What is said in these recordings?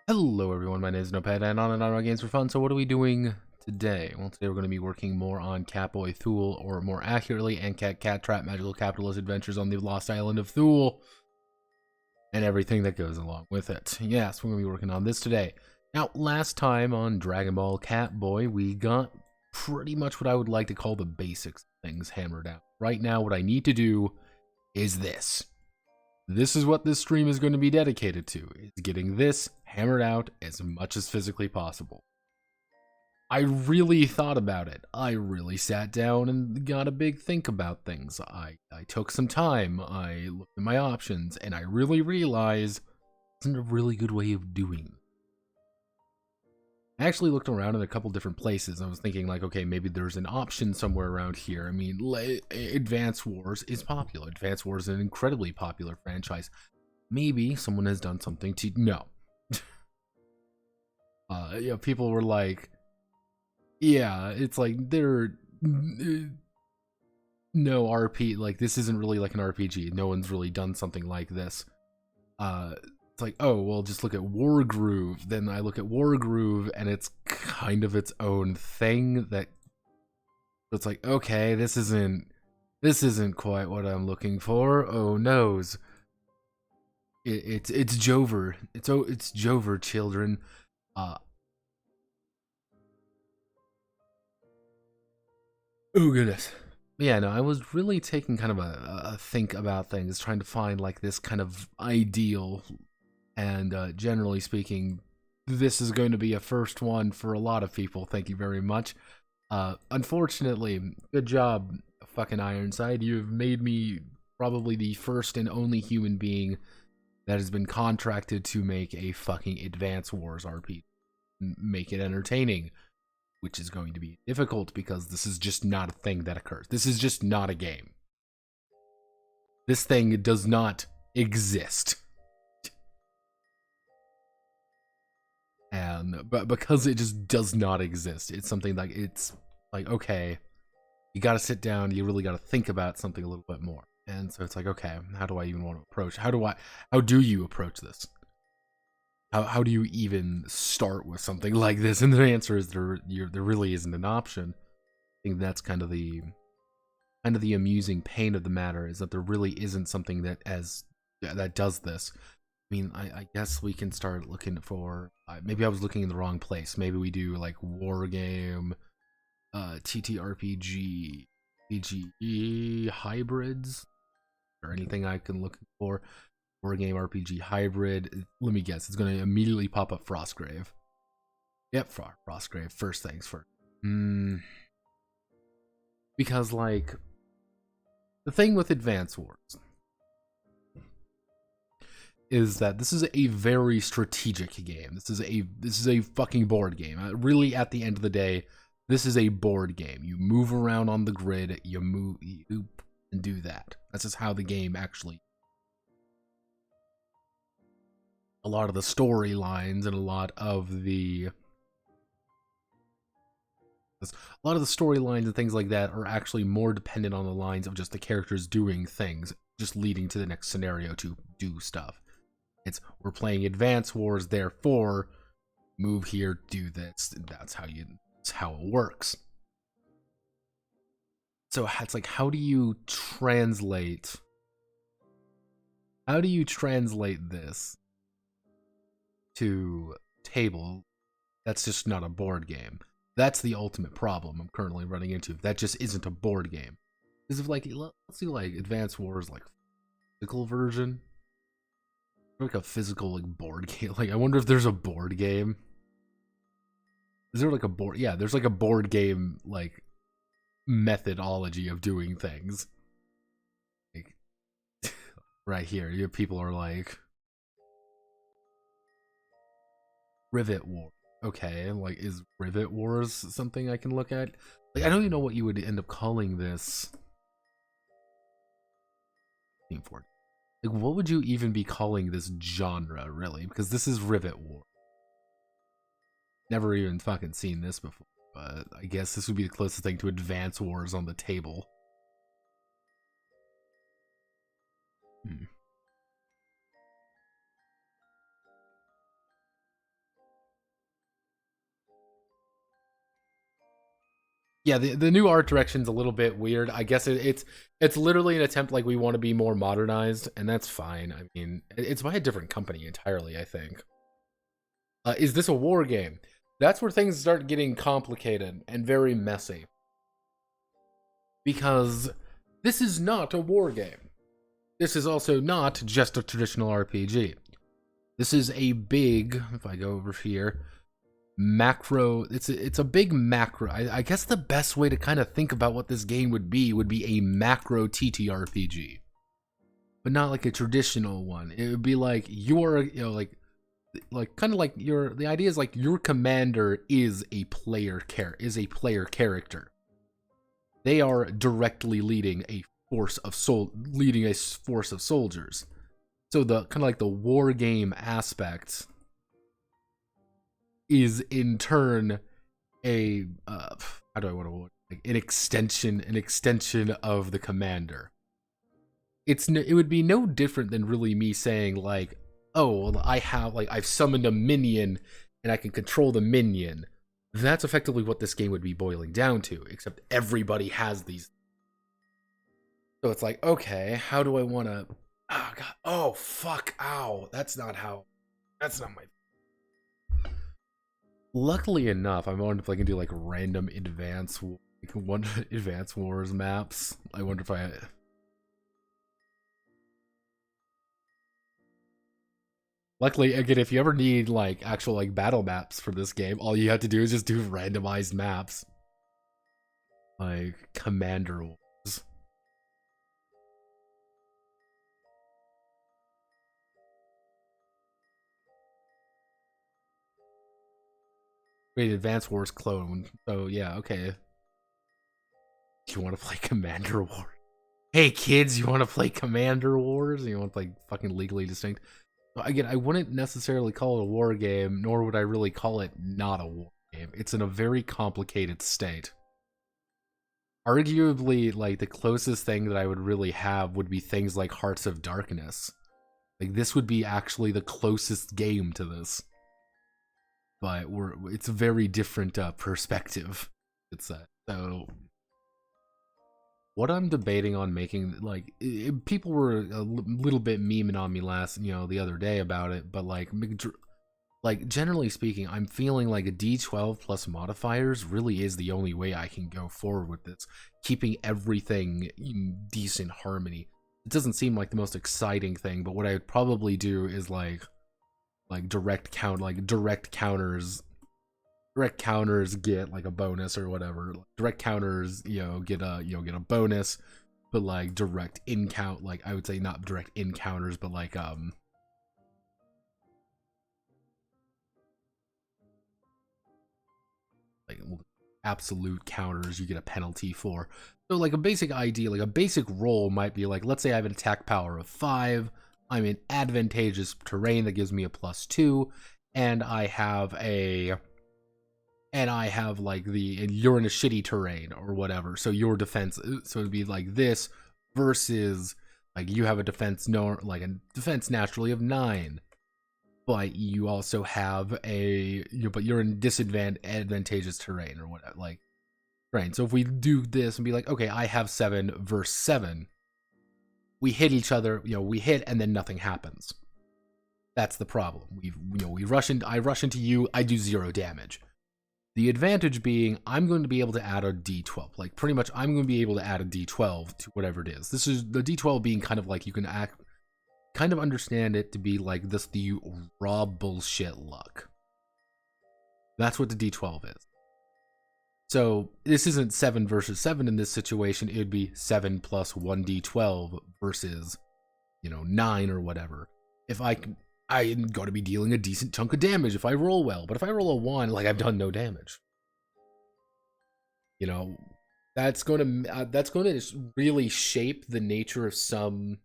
Hello everyone, my name is Notepad and on and on games for fun. So what are we doing today? Well, today we're going to be working more on Catboy Thule, or more accurately, Ancap Cattrap Magical Capitalist Adventures on the Lost Island of Thule, and everything that goes along with it. Yes, we're going to be working on this today. Now, last time on Dragon Ball Catboy, we got pretty much what I would like to call the basics of things hammered out. Right now, what I need to do is this. This is what this stream is going to be dedicated to, is getting this hammered out as much as physically possible. I really thought about it. I really sat down and got a big think about things. I took some time, I looked at my options, and I really realized it isn't a really good way of doing it. I actually looked around in a couple different places. I was thinking like, okay, maybe there's an option somewhere around here. I mean, Advance Wars is popular. Advance Wars is an incredibly popular franchise. Maybe someone has done something to... No. Yeah, people were like, yeah, it's like, they're... No RP, like, this isn't really like an RPG. No one's really done something like this. It's like, oh, well, just look at Wargroove. Then I look at Wargroove, and it's kind of its own thing that it's like, okay, this isn't quite what I'm looking for. Oh noes. It's Jover. It's Jover, children. Oh goodness. Yeah, no, I was really taking kind of a think about things, trying to find like this kind of ideal. And generally speaking, this is going to be a first one for a lot of people. Thank you very much. Unfortunately, good job, fucking Ironside. You've made me probably the first and only human being that has been contracted to make a fucking Advance Wars RPG. Make it entertaining, which is going to be difficult because this is just not a thing that occurs. This is just not a game. This thing does not exist. But because it just does not exist, it's something like, it's like, okay, you gotta sit down, you really gotta think about something a little bit more. And so it's like, okay, how do I even want to approach, how do you approach this? How do you even start with something like this? And the answer is there really isn't an option. I think that's kind of the amusing pain of the matter, is that there really isn't something that does this. I mean, I guess we can start looking for, maybe I was looking in the wrong place. Maybe we do like war game, TTRPG, PGE hybrids, or anything I can look for. War game RPG hybrid. Let me guess, it's going to immediately pop up Frostgrave. Yep, Frostgrave. First things first. Because like, the thing with Advance Wars is that this is a very strategic game. This is a fucking board game. Really, at the end of the day, this is a board game. You move around on the grid, you and do that. That's just how the game actually. A lot of the storylines and a lot of the storylines and things like that are actually more dependent on the lines of just the characters doing things, just leading to the next scenario to do stuff. It's, we're playing Advance Wars, therefore move here, do this. That's how it works. So it's like, how do you translate this to table? That's just not a board game. That's the ultimate problem I'm currently running into. That just isn't a board game. Because if like, let's do like Advance Wars, like physical version. Like a physical like board game. Like, I wonder if there's a board game. Is there like a board? Yeah, there's like a board game like methodology of doing things. Like right here, people are like Rivet War. Okay, like, is Rivet Wars something I can look at? Like, I don't even know what you would end up calling this. Like, what would you even be calling this genre, really? Because this is Rivet War. Never even fucking seen this before, but I guess this would be the closest thing to Advance Wars on the table. Yeah, the new art direction's a little bit weird. I guess it's literally an attempt like we want to be more modernized, and that's fine. I mean, it's by a different company entirely, I think. Is this a war game? That's where things start getting complicated and very messy. Because this is not a war game. This is also not just a traditional RPG. This is a big, if I go over here, macro. It's a big macro. I guess the best way to kind of think about what this game would be a macro TTRPG, but not like a traditional one. It would be like like kind of like the idea is like your commander is a player character. They are directly leading a force of soldiers. So the kind of like the war game aspect is in turn a how do I want to like an extension of the commander. It would be no different than really me saying like, oh, well, I've summoned a minion and I can control the minion. That's effectively what this game would be boiling down to, except everybody has these. So it's like, okay, how do I want to? Oh god! Oh fuck! Ow! That's not my. Luckily enough, I wonder if I can do like random advance wars maps. I wonder if I. Luckily, again, if you ever need like actual like battle maps for this game, all you have to do is just do randomized maps, like Commander Wars. Wait, Advance Wars clone. So yeah, okay. You want to play Commander Wars? Hey kids, you want to play Commander Wars? You want to play fucking Legally Distinct? Again, I wouldn't necessarily call it a war game, nor would I really call it not a war game. It's in a very complicated state. Arguably, like, the closest thing that I would really have would be things like Hearts of Darkness. Like, this would be actually the closest game to this. But it's a very different perspective. So what I'm debating on making, like, people were a little bit memeing on me the other day about it, but like generally speaking, I'm feeling like a D12 plus modifiers really is the only way I can go forward with this, keeping everything in decent harmony. It doesn't seem like the most exciting thing, but what I would probably do is like direct counters get like a bonus or whatever. Direct counters, get a bonus, but like direct in-count, like I would say not direct encounters, but like absolute counters you get a penalty for. So like a basic idea, like a basic roll might be like, let's say I have an attack power of 5, I'm in advantageous terrain that gives me a +2, and I have like you're in a shitty terrain or whatever, so your defense, so it'd be like this versus like you have a defense naturally of 9, but you also have but you're in advantageous terrain or whatever, like terrain. So if we do this and be like, okay, I have 7 versus 7, we hit each other, we hit and then nothing happens. That's the problem. I rush into you, I do 0 damage. The advantage being, I'm going to be able to add a D12. Like, pretty much, I'm going to be able to add a D12 to whatever it is. This is the D12 being kind of like, you can kind of understand it to be like the raw bullshit luck. That's what the D12 is. So, this isn't 7 versus 7 in this situation. It would be 7 plus 1d12 versus, 9 or whatever. If I'm going to be dealing a decent chunk of damage if I roll well. But if I roll a 1, like, I've done no damage. That's going to really shape the nature of some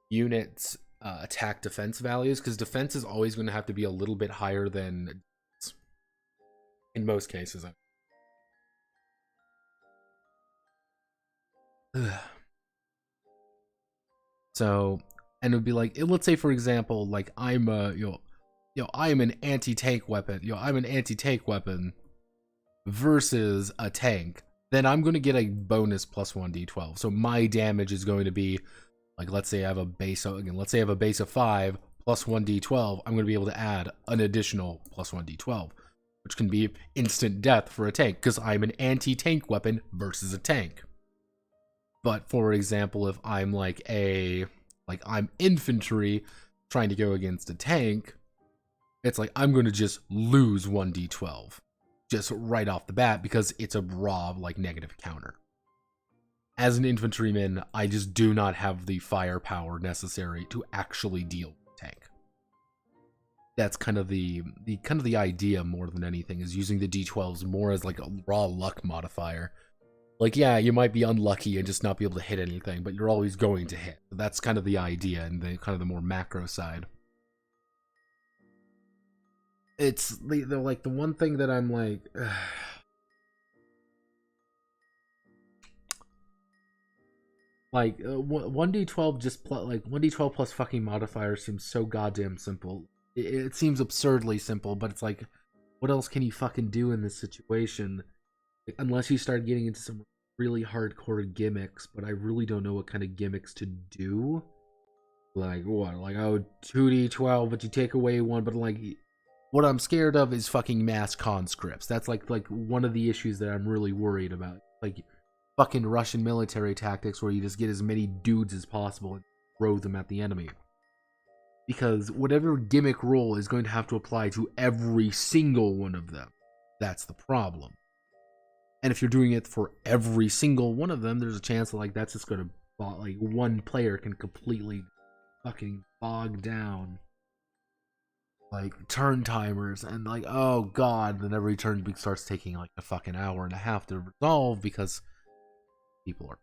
units' attack defense values, because defense is always going to have to be a little bit higher than in most cases. So, and it would be like, let's say for example, like I'm I'm an anti-tank weapon. I'm an anti-tank weapon versus a tank. then I'm going to get a bonus plus 1d12. So my damage is going to be, like, let's say I have a base, again, let's say I have a base of 5 plus 1d12, I'm going to be able to add an additional plus 1d12, which can be instant death for a tank, because I'm an anti-tank weapon versus a tank. But, for example, if I'm I'm infantry trying to go against a tank, it's like, I'm going to just lose 1d12. Just right off the bat, because it's a raw, negative counter. As an infantryman, I just do not have the firepower necessary to actually deal with a tank. That's kind of the idea more than anything, is using the d12s more as like a raw luck modifier. Like, yeah, you might be unlucky and just not be able to hit anything, but you're always going to hit. That's kind of the idea, and the more macro side. It's the one thing that I'm like, 1d12 just 1d12 plus fucking modifier seems so goddamn simple. It seems absurdly simple, but it's like, what else can you fucking do in this situation? Unless you start getting into some really hardcore gimmicks, but I really don't know what kind of gimmicks to do. Like what? Like, oh, 2d12, but you take away one, but like, what I'm scared of is fucking mass conscripts. That's like one of the issues that I'm really worried about. Like fucking Russian military tactics where you just get as many dudes as possible and throw them at the enemy. Because whatever gimmick role is going to have to apply to every single one of them. That's the problem. And if you're doing it for every single one of them, there's a chance that that's just going to, one player can completely fucking bog down turn timers, and oh god, then every turn starts taking a fucking hour and a half to resolve because people are.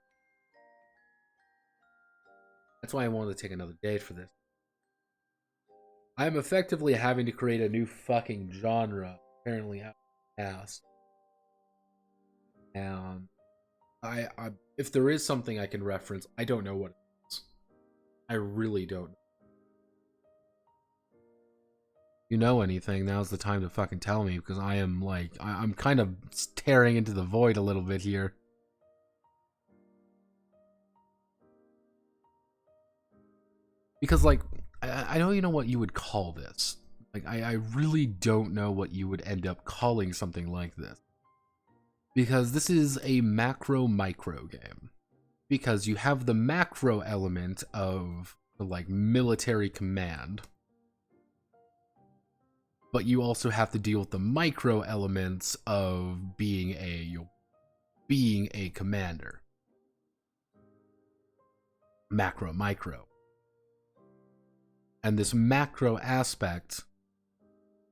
That's why I wanted to take another day for this. I'm effectively having to create a new fucking genre, apparently out of the past. And I if there is something I can reference, I don't know what it is. I really don't know. You know anything, now's the time to fucking tell me, because I am I'm kind of staring into the void a little bit here. Because I don't even know what you would call this. I really don't know what you would end up calling something like this. Because this is a macro-micro game. Because you have the macro element of the military command. But you also have to deal with the micro elements of being a commander. Macro, micro. And this macro aspect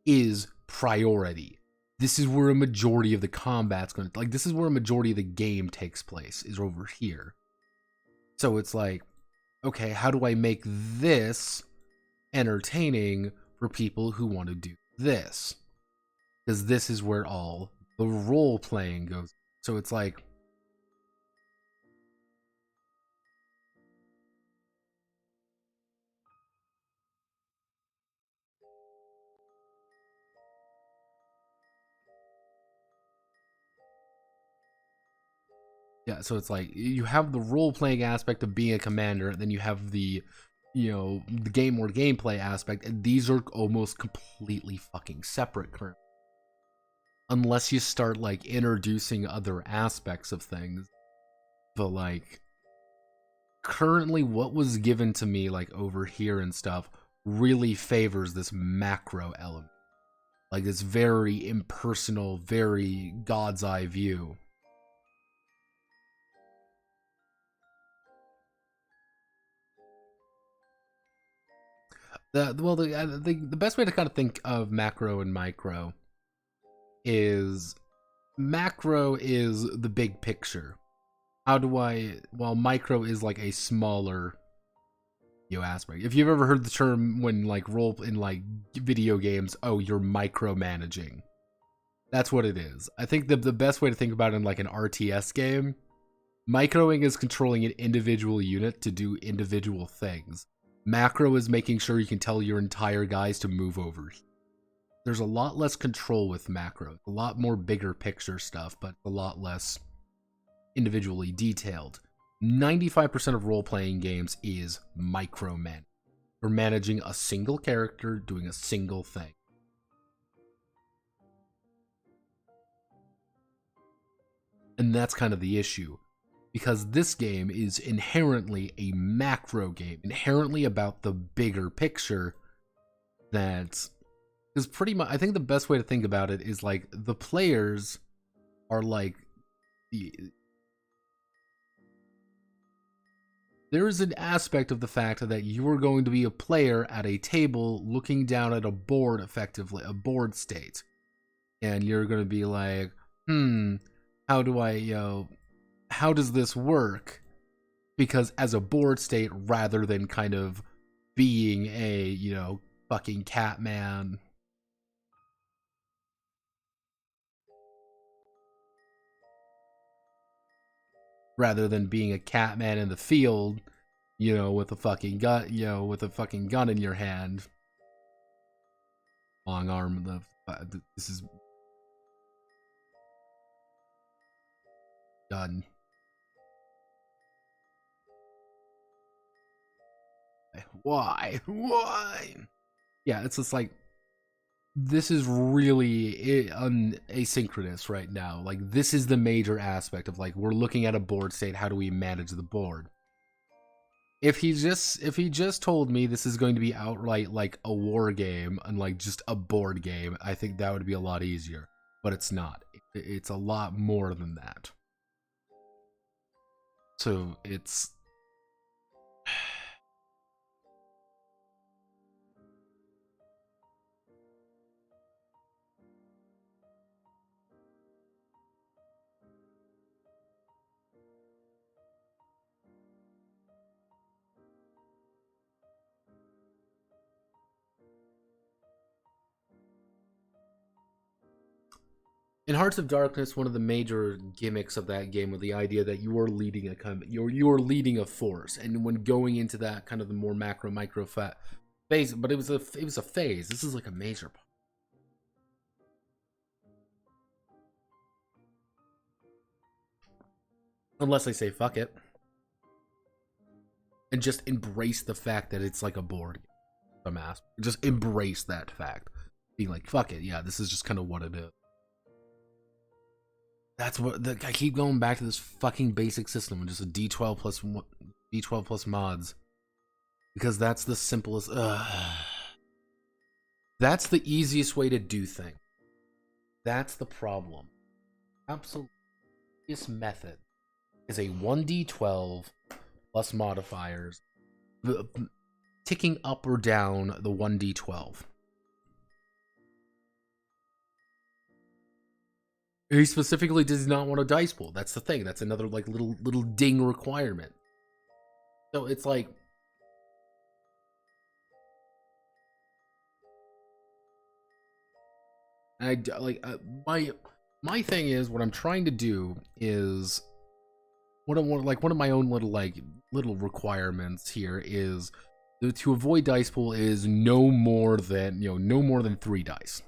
is priority. This is where a majority of the combat's going to... this is where a majority of the game takes place, is over here. So it's okay, how do I make this entertaining for people who want to do this? Because this is where all the role playing goes. So it's yeah, so it's you have the role playing aspect of being a commander, and then you have the the game or gameplay aspect, and these are almost completely fucking separate currently. Unless you start introducing other aspects of things. But currently what was given to me over here and stuff really favors this macro element. This very impersonal, very God's eye view. The best way to kind of think of macro and micro is macro is the big picture. While micro is a smaller aspect. If you've ever heard the term when role in video games, oh, you're micromanaging. That's what it is. I think the best way to think about it in an RTS game, microing is controlling an individual unit to do individual things. Macro is making sure you can tell your entire guys to move over. There's a lot less control with macro. A lot more bigger picture stuff, but a lot less individually detailed. 95% of role-playing games is micromanaging. You're managing a single character doing a single thing. And that's kind of the issue. Because this game is inherently a macro game, inherently about the bigger picture. That is pretty much, I think the best way to think about it is like the players are like there is an aspect of the fact that you are going to be a player at a table looking down at a board, effectively a board state, and you're going to be like, how do I, how does this work? Because as a board state, rather than kind of being a, fucking Catman. Rather than being a Catman in the field, with a fucking gun, with a fucking gun in your hand. Long arm, this is done. Why? Yeah, it's just like, this is really asynchronous right now. Like, this is the major aspect of, like, we're looking at a board state, how do we manage the board? If he just told me this is going to be outright like a war game and like just a board game, I think that would be a lot easier. But it's not. It's a lot more than that. So it's in Hearts of Darkness, one of the major gimmicks of that game was the idea that you are leading you're leading a force, and when going into that kind of the more micro phase, but it was a phase. This is like a major part. Unless they say fuck it and just embrace the fact that it's like a board game. Just embrace that fact, being like, fuck it, yeah, this is just kind of what it is. That's what I keep going back to, this fucking basic system, just a D12 plus mods, because that's the simplest. That's the easiest way to do things. That's the problem. Absolute easiest method is a 1d12 plus modifiers, ticking up or down the 1d12. He specifically does not want a dice pool. That's the thing. That's another like little ding requirement. So it's like, my thing is, what I'm trying to do is, one of my own little requirements here is to avoid dice pool is no more than 3 dice.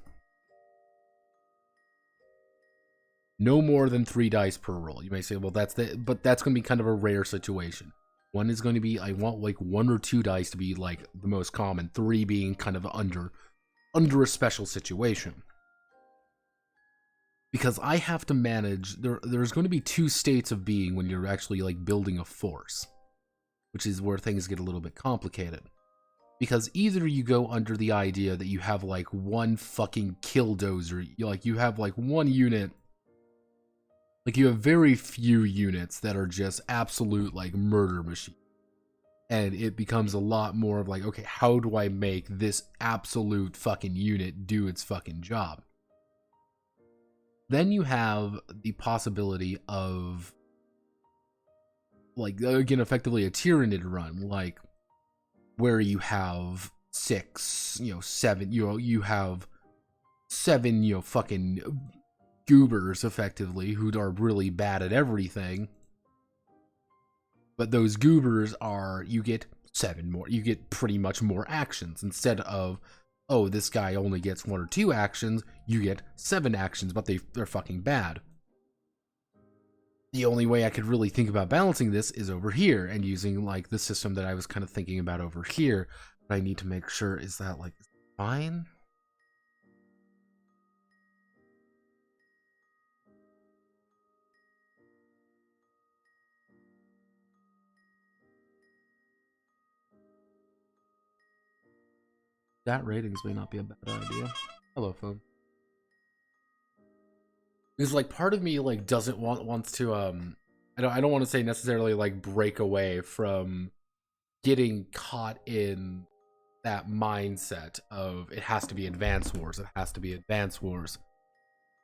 No more than 3 dice per roll. You may say, well, but that's going to be kind of a rare situation. One is going to be, I want like 1 or 2 dice to be like the most common, 3 being kind of under a special situation. Because I have to manage, there's going to be 2 states of being when you're actually like building a force, which is where things get a little bit complicated. Because either you go under the idea that you have like one fucking killdozer, you have like one unit. Like, you have very few units that are just absolute, like, murder machine. And it becomes a lot more of like, okay, how do I make this absolute fucking unit do its fucking job? Then you have the possibility of, like, again, effectively a Tyrannid run, like, where you have 6, 7, you have 7, fucking goobers, effectively, who are really bad at everything. But those goobers are, you get 7 more, you get pretty much more actions. Instead of, oh, this guy only gets 1 or 2 actions, you get 7 actions, but they're fucking bad. the only way I could really think about balancing this is over here and using like the system that I was kind of thinking about over here. But I need to make sure, is that like fine? That ratings may not be a bad idea. Hello, phone. Because like part of me like doesn't wants to I don't want to say necessarily like break away from getting caught in that mindset of it has to be Advance Wars, it has to be Advance Wars,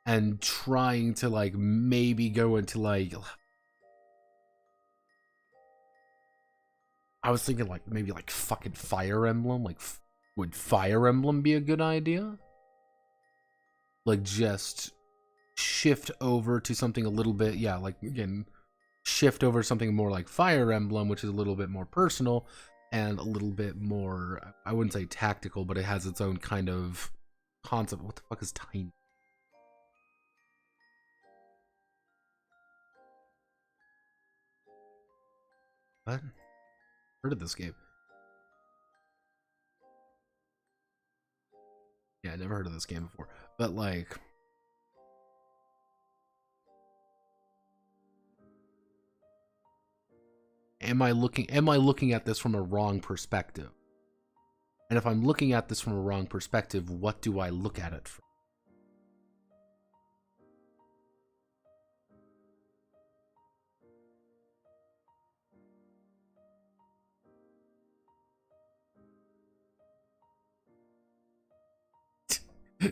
and trying to like maybe go into like, I was thinking like maybe like fucking Fire Emblem, like would Fire Emblem be a good idea? Like just shift over to something a little bit, yeah, like again, shift over something more like Fire Emblem, which is a little bit more personal and a little bit more, I wouldn't say tactical, but it has its own kind of concept. What the fuck is tiny? What? Heard of this game? Yeah, I never heard of this game before. But like, am I looking at this from a wrong perspective? And if I'm looking at this from a wrong perspective, what do I look at it from?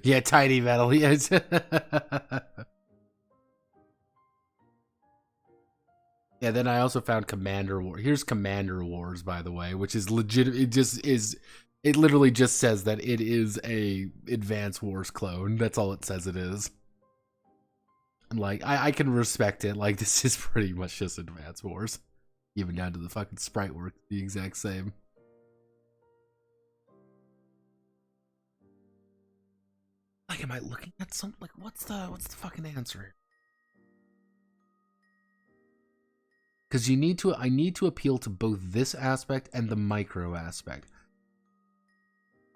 Yeah, tiny metal. Yes. Yeah, then I also found Commander War. Here's Commander Wars, by the way, which is legit. It just is. It literally just says that it is a Advance Wars clone. That's all it says it is. And like, I can respect it. Like, this is pretty much just Advance Wars, even down to the fucking sprite work, the exact same. Like, am I looking at something? Like, what's the fucking answer here? Because I need to appeal to both this aspect and the micro aspect.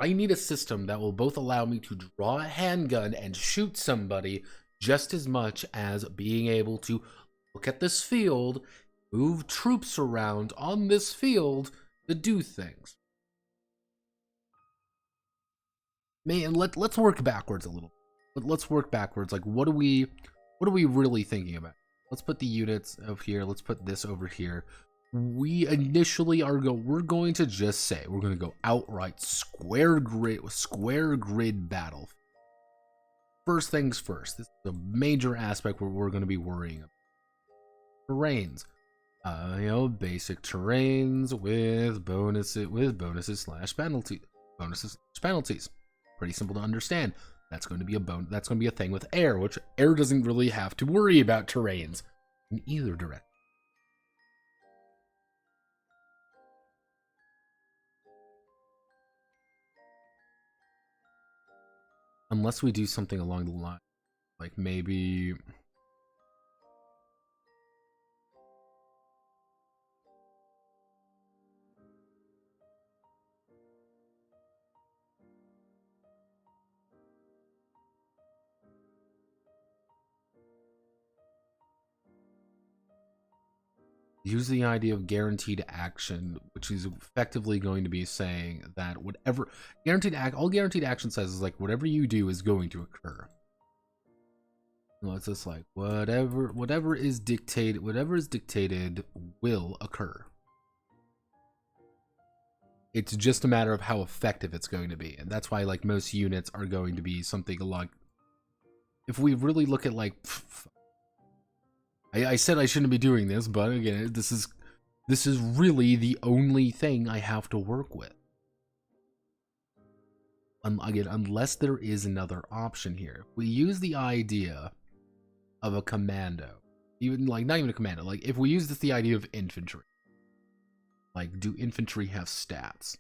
I need a system that will both allow me to draw a handgun and shoot somebody just as much as being able to look at this field, move troops around on this field to do things. Man, let's work backwards a little. Let's work backwards. Like, what are we really thinking about? Let's put the units over here. Let's put this over here. We initially we're going to just say we're going to go outright square grid battle. First things first. This is a major aspect where we're going to be worrying about terrains. Basic terrains with bonuses slash penalties. Pretty simple to understand. That's going to be that's going to be a thing with air, which air doesn't really have to worry about terrains in either direction. Unless we do something along the line, like maybe use the idea of guaranteed action, which is effectively going to be saying that whatever all guaranteed action says is like whatever you do is going to occur. Well, it's just like whatever is dictated will occur. It's just a matter of how effective it's going to be, and that's why like most units are going to be something like, if we really look at like, I said I shouldn't be doing this, but again, this is really the only thing I have to work with. Again, unless there is another option here. We use the idea of a commando, even like not even a commando, like if we use the idea of infantry, like do infantry have stats?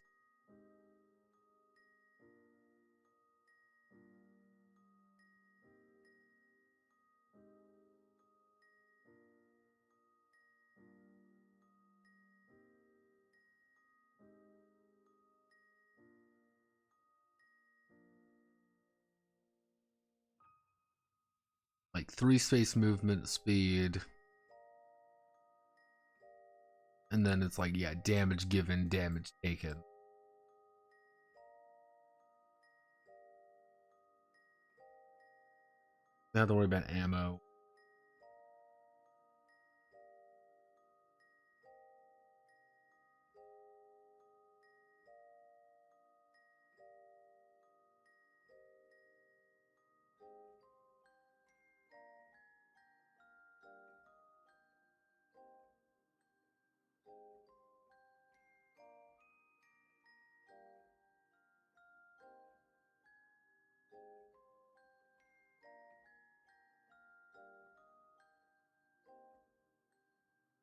like 3 space movement speed. And then it's like, yeah, damage given, damage taken. Don't have to worry about ammo.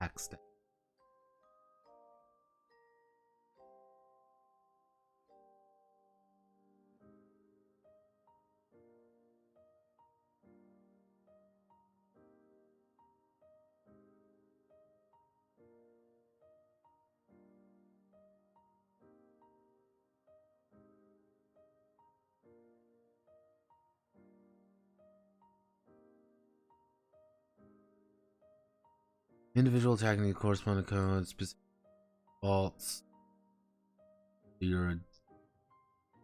Accident. Individual attacking the corresponding code, specific faults. Your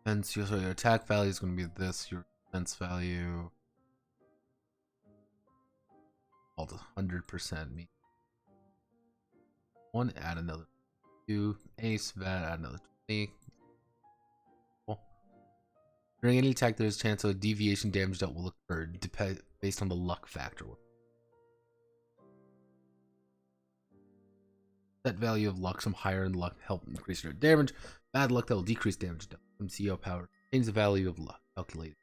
defense, so your attack value is going to be this. Your defense value, all 100% me. 1, add another 2. Ace, vat, add another 20. Cool. During any attack, there's a chance of a deviation damage that will occur based on the luck factor. Set value of luck, some higher in luck, help increase your damage. Bad luck that will decrease damage. MCO power. Change the value of luck. Calculate.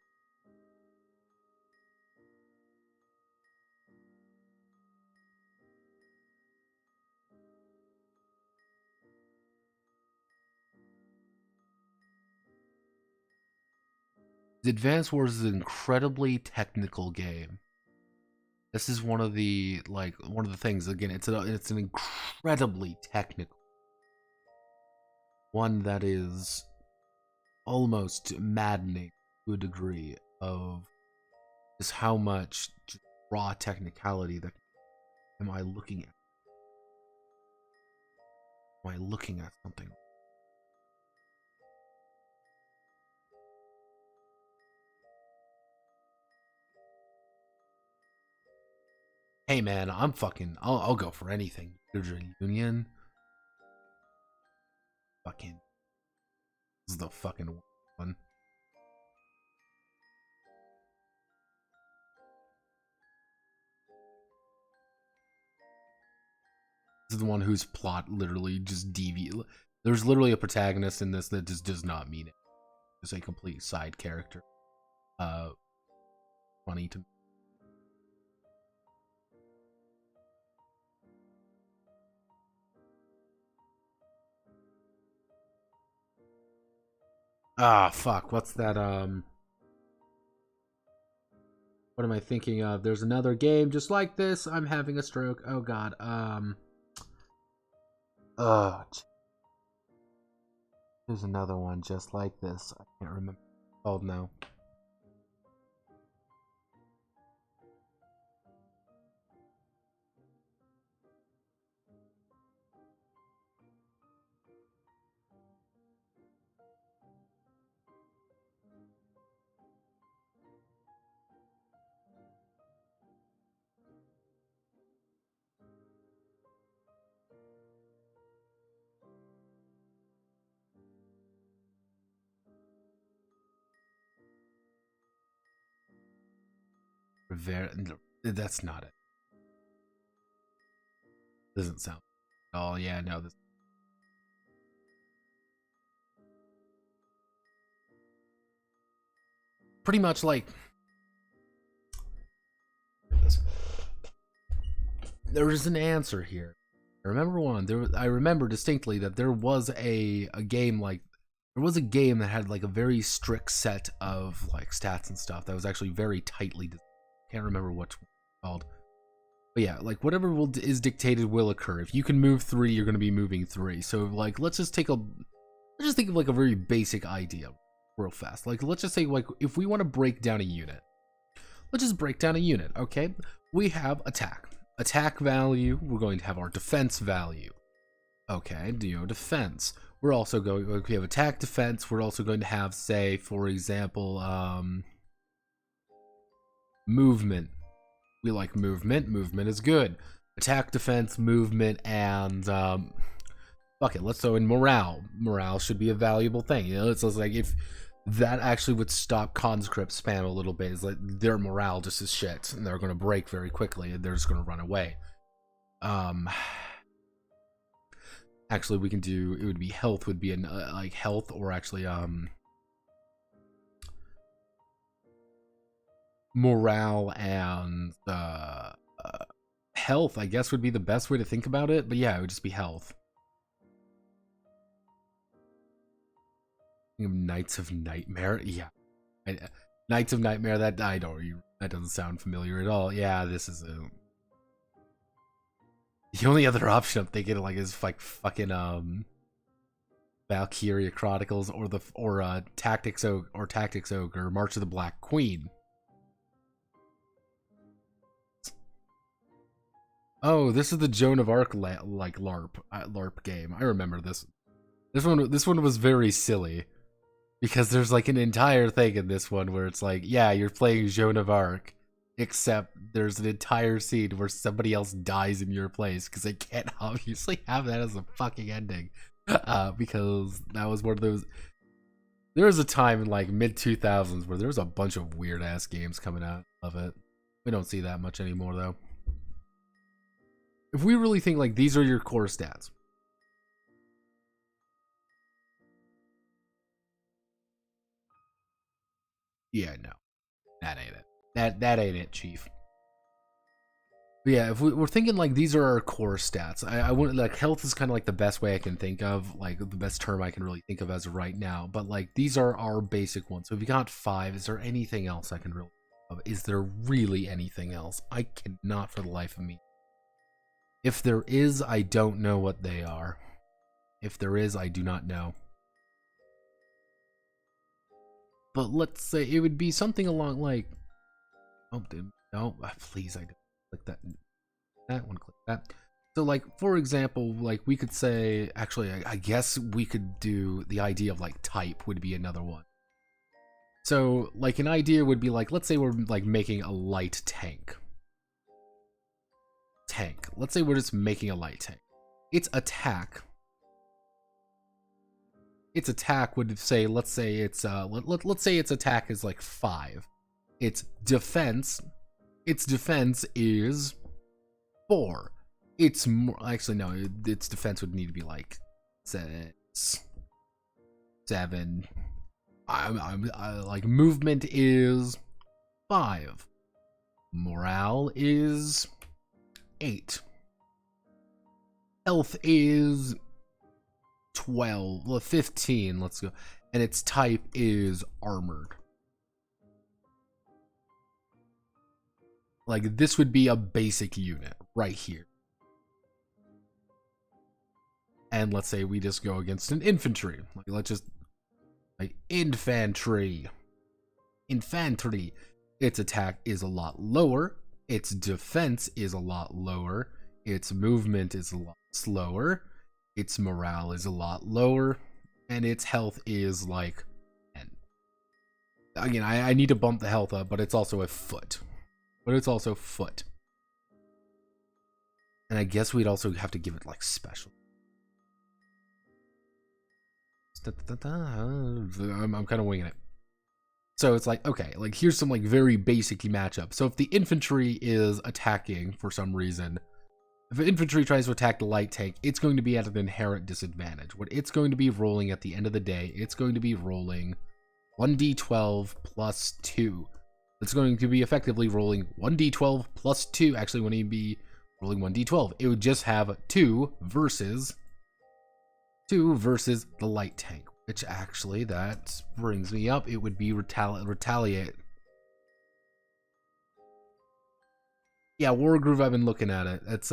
The Advance Wars is an incredibly technical game. This is one of the things. Again, it's an incredibly technical one that is almost maddening to a degree of just how much raw technicality that am I looking at? Am I looking at something? Hey man, I'll go for anything. Union. Fucking. This is the fucking one. This is the one whose plot literally just deviates. There's literally a protagonist in this that just does not mean it. It's a complete side character. Funny to me. Ah, fuck. What's that? What am I thinking of? There's another game just like this. I'm having a stroke. Oh god. There's another one just like this. I can't remember what it's called now. That's not it. Doesn't sound. Oh yeah, no. This. Pretty much like. There is an answer here. I remember one. I remember distinctly that there was a game like. There was a game that had like a very strict set of like stats and stuff that was actually very tightly. Can't remember what it's called. But yeah, like whatever is dictated will occur. If you can move 3, you're going to be moving 3. So like, let's just think of like a very basic idea real fast. Like, let's just say like if we want to break down a unit, let's just break down a unit, okay? We have attack. Attack value, we're going to have our defense value. Okay, defense. We're also going, we have attack, defense, we're also going to have, say, for example, movement. We like movement. Movement is good. Attack, defense, movement, and fuck it. Let's throw in morale. Morale should be a valuable thing. It's like if that actually would stop conscript spam a little bit. Is like their morale just is shit, and they're going to break very quickly, and they're just going to run away. Actually, we can do. It would be health. Would be an like health, or actually morale and health, I guess, would be the best way to think about it. But yeah, it would just be health. Knights of Nightmare, yeah. Knights of Nightmare. That doesn't sound familiar at all. Yeah, this is a. The only other option I'm thinking of, like, is like fucking Valkyria Chronicles or Tactics Ogre, March of the Black Queen. Oh, this is the Joan of Arc like LARP game. I remember this. This one was very silly because there's like an entire thing in this one where it's like, yeah, you're playing Joan of Arc, except there's an entire scene where somebody else dies in your place because they can't obviously have that as a fucking ending. Because that was one of those. There was a time in like mid 2000s where there was a bunch of weird ass games coming out of it. We don't see that much anymore though. If we really think like these are your core stats. Yeah, no. That ain't it. That ain't it, Chief. But yeah, if we're thinking like these are our core stats, I wouldn't like health is kind of like the best way I can think of, like the best term I can really think of as of right now. But like these are our basic ones. So if you got 5, is there anything else I can really think of? Is there really anything else? I cannot for the life of me. If there is, I don't know what they are. If there is, I do not know. But let's say it would be something along like, oh, no, please, I don't click that. That one, click that. So, like, for example, like we could say, actually, I guess we could do the idea of like type would be another one. So, like, an idea would be like, let's say we're like making a light tank. Let's say we're just making a light tank. Its attack. Its attack would say, let's say it's let's say its attack is like 5. Its defense is 4. It's more, actually no, its defense would need to be like 7. Like movement is 5. Morale is 8. Health is 12. Well, 15. Let's go. And its type is armored. Like this would be a basic unit right here. And let's say we just go against an infantry. Like let's just like infantry. Its attack is a lot lower. Its defense is a lot lower. Its movement is a lot slower. Its morale is a lot lower. And its health is like 10. Again, I need to bump the health up, but it's also a foot. And I guess we'd also have to give it like special. I'm kind of winging it. So it's like, okay, like here's some like very basic matchup. So if the infantry is attacking for some reason, if the infantry tries to attack the light tank, it's going to be at an inherent disadvantage. What it's going to be rolling at the end of the day, it's going to be rolling 1d12 plus 2. It's going to be effectively rolling 1d12 plus 2. Actually, when he'd be rolling 1d12, it would just have 2 versus the light tank. Which actually, that brings me up. It would be retaliate. Yeah, War Groove, I've been looking at it. It's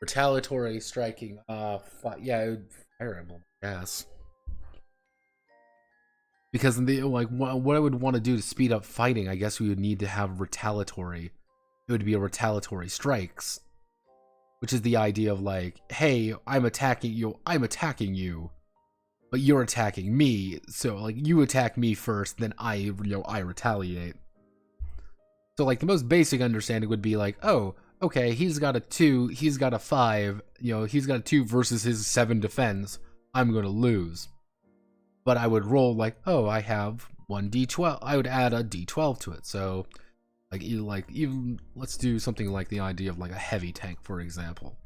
retaliatory striking. Yeah, it would fire emblem, I guess. Because like what I would want to do to speed up fighting, I guess we would need to have retaliatory. It would be a retaliatory strikes, which is the idea of like, hey, I'm attacking you, but you're attacking me. So like you attack me first, then I retaliate. So like the most basic understanding would be like, oh, okay, he's got a 2, he's got a 5, he's got a 2 versus his 7 defense. I'm gonna lose. But I would roll like, oh, I have 1d12. I would add a d12 to it. So even let's do something like the idea of like a heavy tank, for example.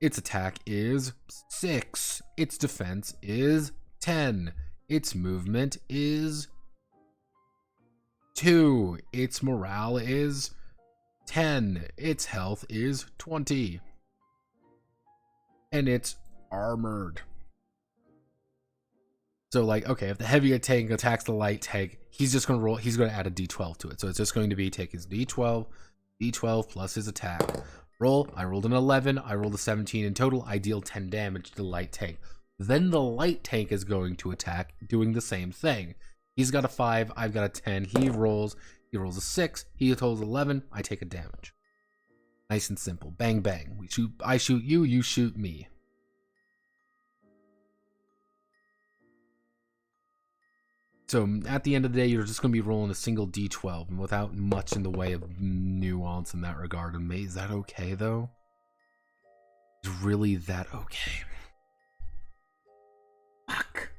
Its attack is 6. Its defense is 10. Its movement is 2. Its morale is 10. Its health is 20. And it's armored. So like, okay, if the heavy tank attacks the light tank, he's just going to roll, he's going to add a d12 to it. So it's just going to be take his d12 plus his attack. Roll, I rolled an 11, I rolled a 17. In total, I deal 10 damage to the light tank. Then the light tank is going to attack, doing the same thing. He's got a 5, I've got a 10. He rolls a 6, he totals 11, I take a damage. Nice and simple. Bang, bang. I shoot you, you shoot me. So at the end of the day, you're just going to be rolling a single d12 and without much in the way of nuance in that regard. And is that okay, though? Is really that okay? Fuck.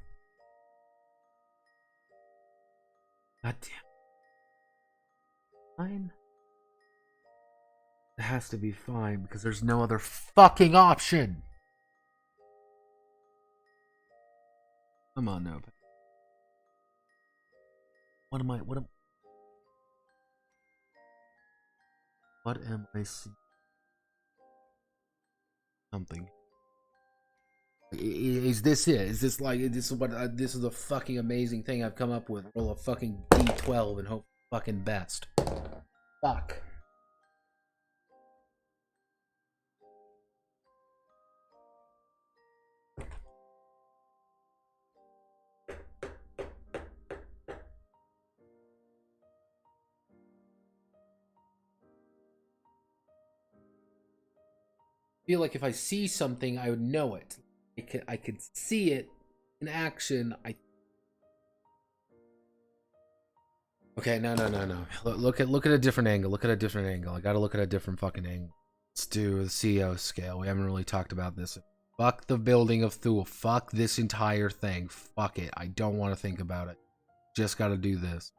God damn. Fine. It has to be fine because there's no other fucking option. Come on, no. What am I seeing? Something. Is this it? Is this like this is a fucking amazing thing I've come up with? Roll a fucking d12 and hope for fucking best. Fuck. I feel like if I see something, I would know it. I could see it in action. Okay, no. Look at a different angle. Look at a different angle. I gotta look at a different fucking angle. Let's do the CEO scale. We haven't really talked about this. Fuck the building of Thule. Fuck this entire thing. Fuck it. I don't want to think about it. Just gotta do this.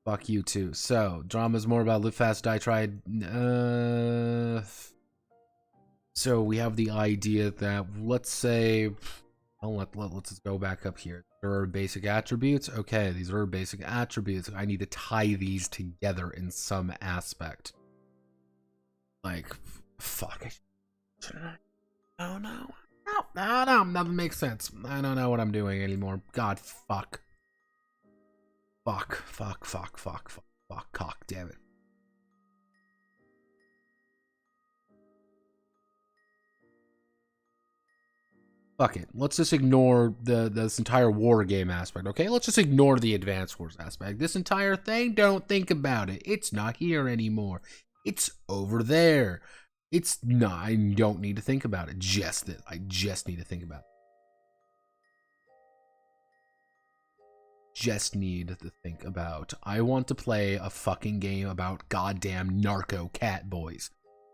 Fuck you too. So, drama's more about live fast, die tried. So we have the idea that, let's say, let's just go back up here. There are basic attributes. Okay, these are basic attributes. I need to tie these together in some aspect. Like, fuck. Oh no. No, nothing makes sense. I don't know what I'm doing anymore. God, fuck. Fuck, cock, damn it. Fuck it. Let's just ignore this entire war game aspect, okay? Let's just ignore the Advance Wars aspect. This entire thing, don't think about it. It's not here anymore. It's over there. It's not, I don't need to think about it. I just need to think about it. Just need to think about. I want to play a fucking game about goddamn Narco Catboys.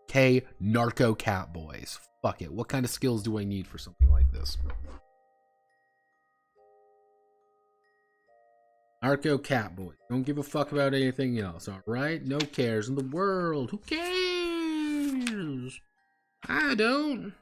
Okay, Narco Catboys. Fuck it. What kind of skills do I need for something like this? Narco Catboys. Don't give a fuck about anything else, alright? No cares in the world. Who cares? I don't.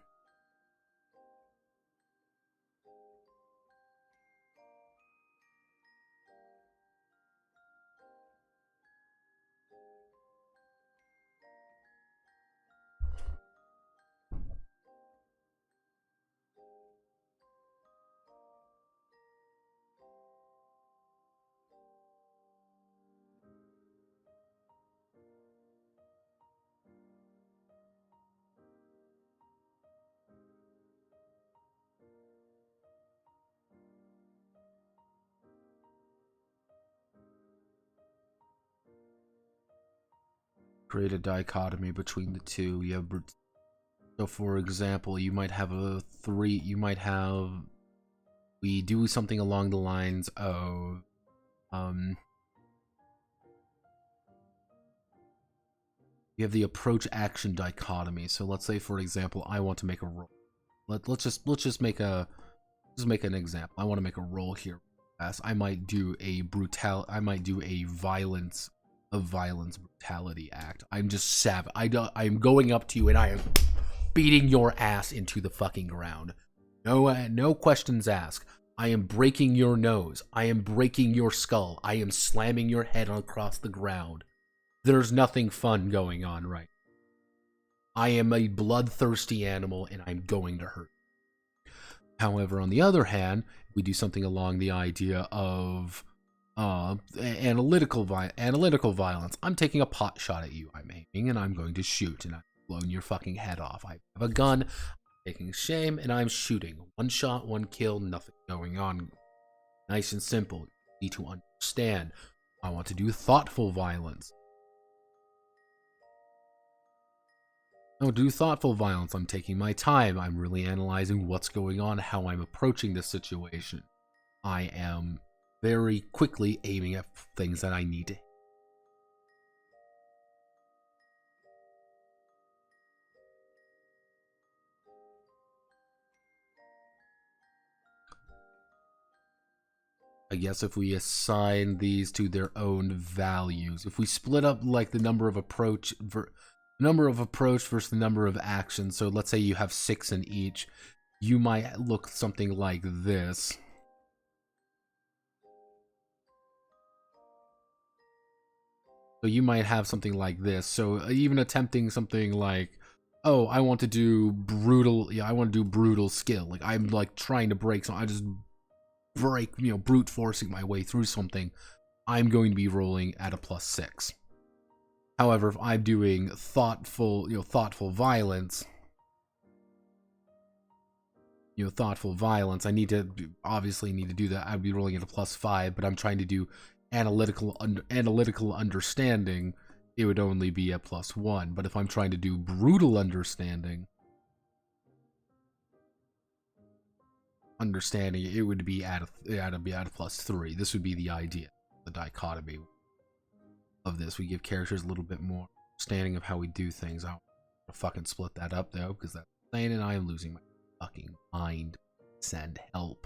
create a dichotomy between the two. You have, so for example, you might have we do something along the lines of you have the approach action dichotomy. So let's say, for example, I want to make a roll. Let's just make an example. I want to make a roll here. I might do a violence brutality act. I'm just savage. I'm going up to you and I am beating your ass into the fucking ground. No questions asked. I am breaking your nose. I am breaking your skull. I am slamming your head across the ground. There's nothing fun going on right. I am a bloodthirsty animal and I'm going to hurt. However, on the other hand, we do something along the idea of analytical violence. I'm taking a pot shot at you. I'm aiming and I'm going to shoot and I'm blowing your fucking head off. I have a gun, I'm taking shame, and I'm shooting. One shot, one kill, nothing going on. Nice and simple. You need to understand. I want to do thoughtful violence. No, do thoughtful violence. I'm taking my time. I'm really analyzing what's going on, how I'm approaching this situation. I am very quickly aiming at things that I need to. I guess if we assign these to their own values, if we split up like the number of approach versus the number of actions, so let's say you have 6 in each, you might look something like this. So you might have something like this. So even attempting something like, oh, I want to do brutal skill. Like I'm like trying to break something. I just break, brute forcing my way through something. I'm going to be rolling at a +6. However, if I'm doing thoughtful violence, I obviously need to do that. I'd be rolling at a +5, but I'm trying to do analytical understanding. It would only be a +1. But if I'm trying to do brutal understanding, it would be at a +3. This would be the idea, the dichotomy of this. We give characters a little bit more understanding of how we do things. I don't want to fucking split that up though, because that's insane, and I am losing my fucking mind. Send help.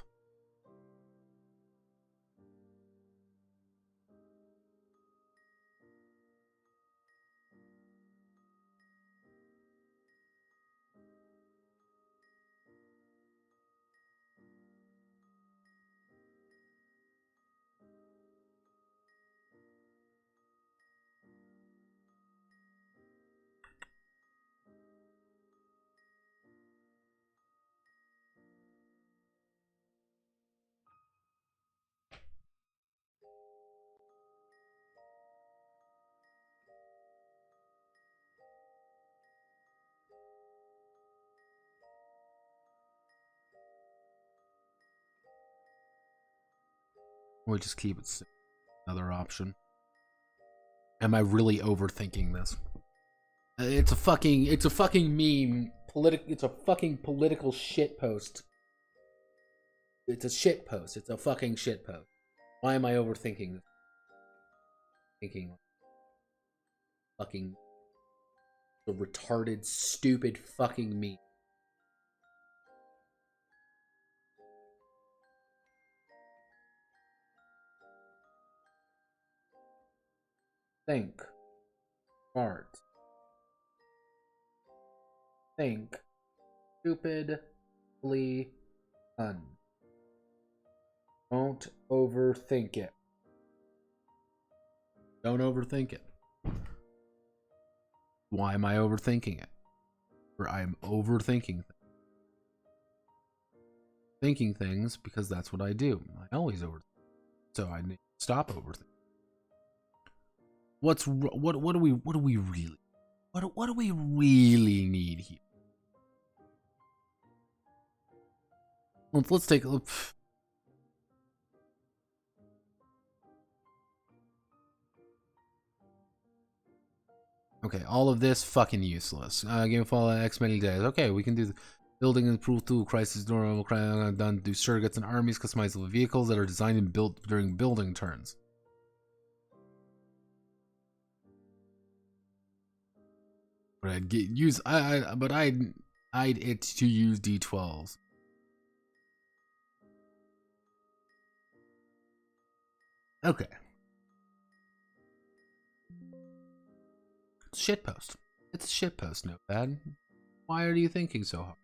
We'll just keep it simple. Another option. Am I really overthinking this? It's a fucking meme. It's a fucking political shitpost. It's a shitpost. It's a fucking shitpost. Why am I overthinking this? Thinking fucking the retarded, stupid fucking meme. Think. Smart. Think. Stupidly fun. Don't overthink it. Don't overthink it. Why am I overthinking it? Or I'm overthinking things. Thinking things because that's what I do. I always overthink. So I need to stop overthinking. What do we really need here? Let's take a look. Okay, all of this fucking useless. Game fall X many days. Okay, we can do building and improve tool crisis normal done do surrogates and armies, customizable vehicles that are designed and built during building turns. But I'd use I'd it to use D12s. Okay. Shitpost. It's a shitpost, no bad. Why are you thinking so hard?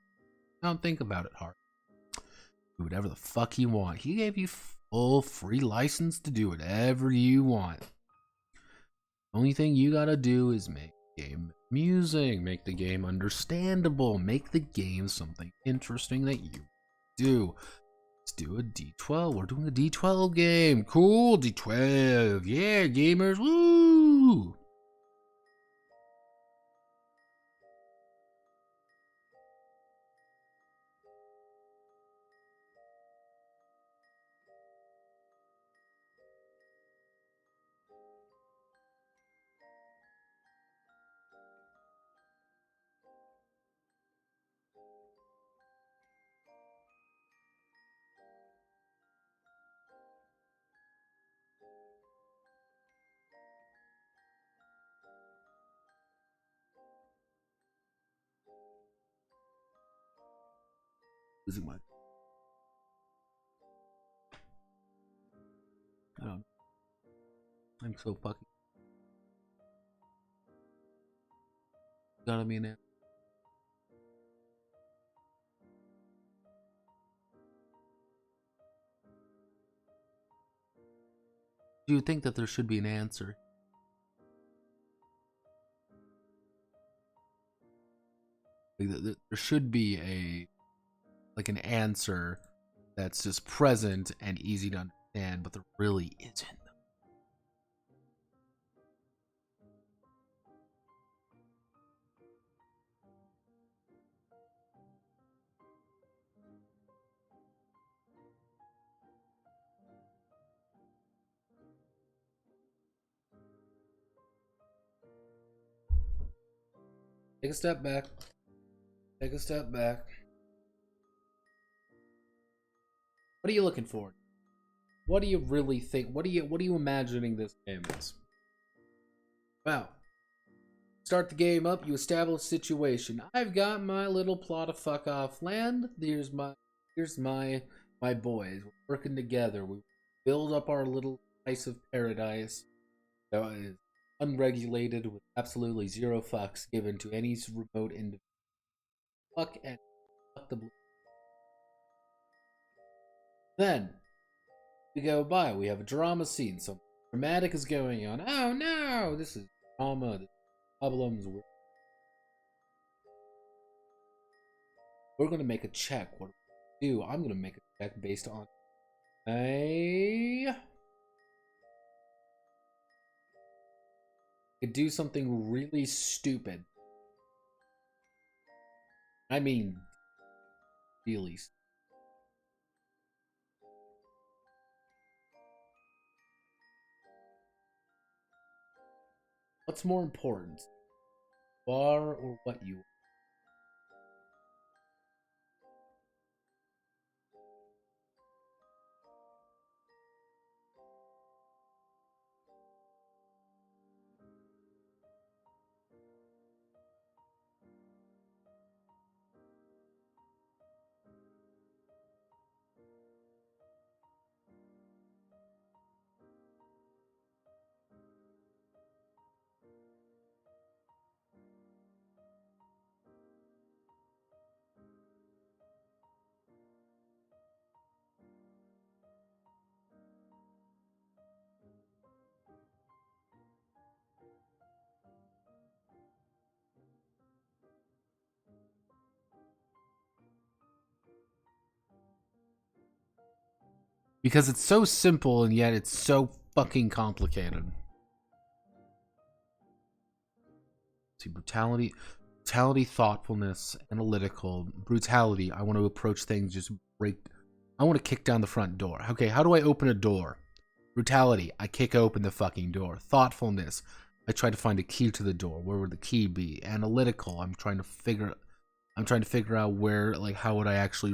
Don't think about it hard. Do whatever the fuck you want. He gave you full free license to do whatever you want. Only thing you gotta do is make the game amusing, make the game understandable, make the game something interesting that you do. Let's do a D12. We're doing a D12 game. Cool, D12. Yeah, gamers. Woo! Losing my. I don't know. I'm so fucking. Gotta be an answer. Do you think that there should be an answer? There should be an answer that's just present and easy to understand, but there really isn't. Take a step back. Take a step back. What are you looking for? What do you really think? What are you imagining this game is? Wow. Start the game up, you establish situation. I've got my little plot of fuck off land. Here's my boys. We're working together. We build up our little slice of paradise that is unregulated with absolutely zero fucks given to any remote individual. Fuck the blue. Then we go by. We have a drama scene. Something dramatic is going on. Oh no! This is drama. This problems. We're gonna make a check. What do we do? I'm gonna make a check based on could do something really stupid. I mean, really. What's more important, bar or what you? Because it's so simple and yet it's so fucking complicated. See, brutality, thoughtfulness, analytical. Brutality, I want to approach things, just break. I want to kick down the front door. Okay, how do I open a door? Brutality, I kick open the fucking door. Thoughtfulness, I try to find a key to the door. Where would the key be? Analytical. I'm trying to figure out where, like, how would I actually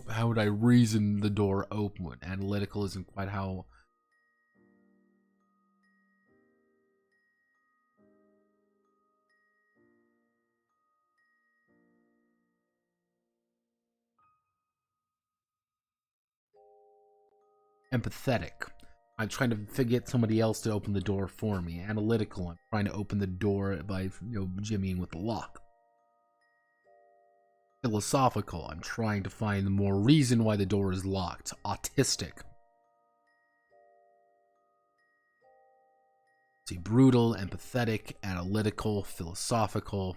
how would I reason the door open? Analytical isn't quite how. Empathetic. I'm trying to get somebody else to open the door for me. Analytical. I'm trying to open the door by, jimmying with the lock. Philosophical. I'm trying to find more reason why the door is locked. Autistic. See, brutal, empathetic, analytical, philosophical.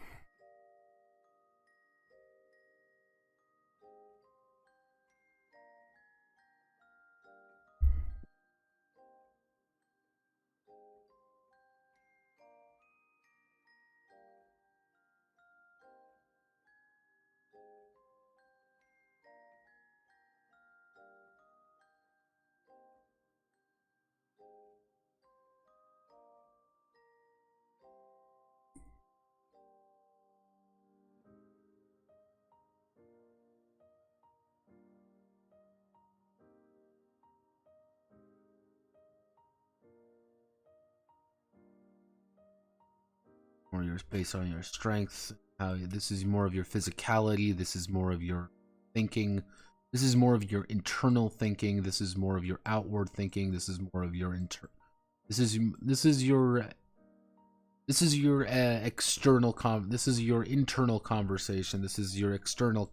Or your based on your strengths. How this is more of your physicality. This is more of your thinking. This is more of your internal thinking. This is more of your outward thinking. This is more of your This is your external This is your internal conversation. This is your external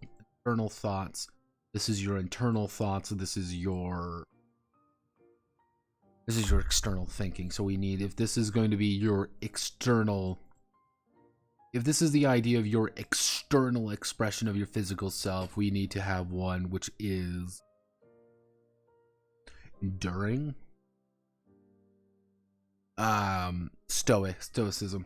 thoughts. This is your internal thoughts. This is your external thinking. So we need, if this is going to be your external. If this is the idea of your external expression of your physical self, we need to have one which is enduring. Stoicism.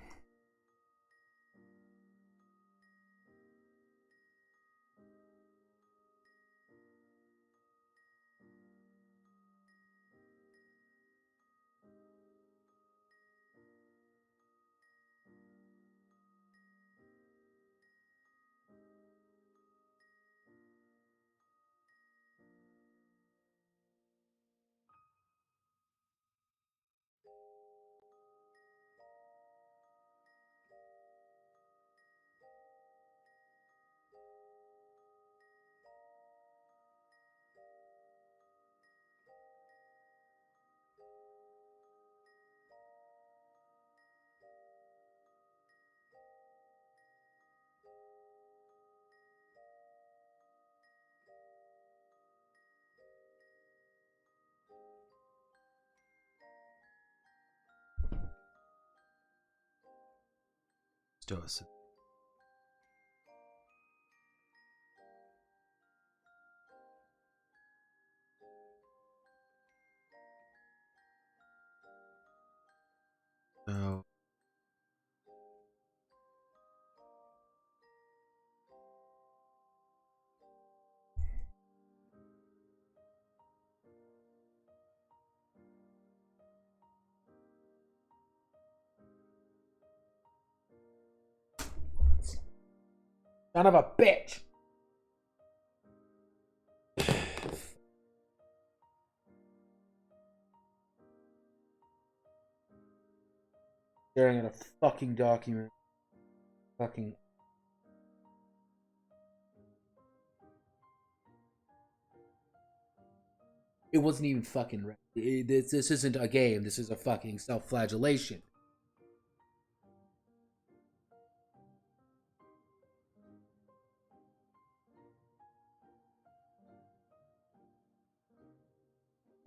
Stoicism. So son of a bitch. Staring at a fucking document. Fucking. It wasn't even fucking ready. This isn't a game. This is a fucking self-flagellation.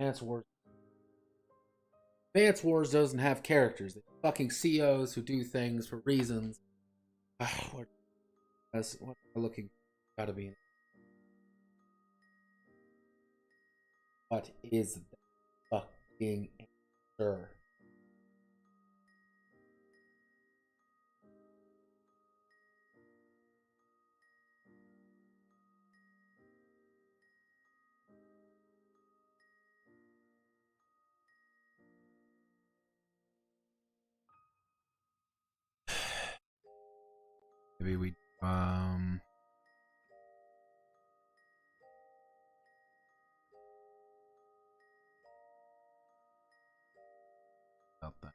Advance Wars. Advance Wars doesn't have characters. They're fucking CEOs who do things for reasons. What am I looking? Gotta be. What is the fucking answer? Maybe we about that.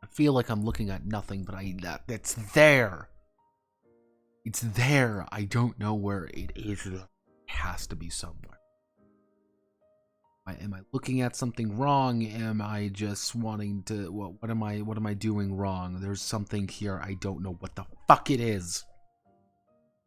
I feel like I'm looking at nothing, but it's there. It's there. I don't know where it is. It has to be somewhere. Am I looking at something wrong? Am I just wanting to? What am I doing wrong? There's something here. I don't know what the fuck it is.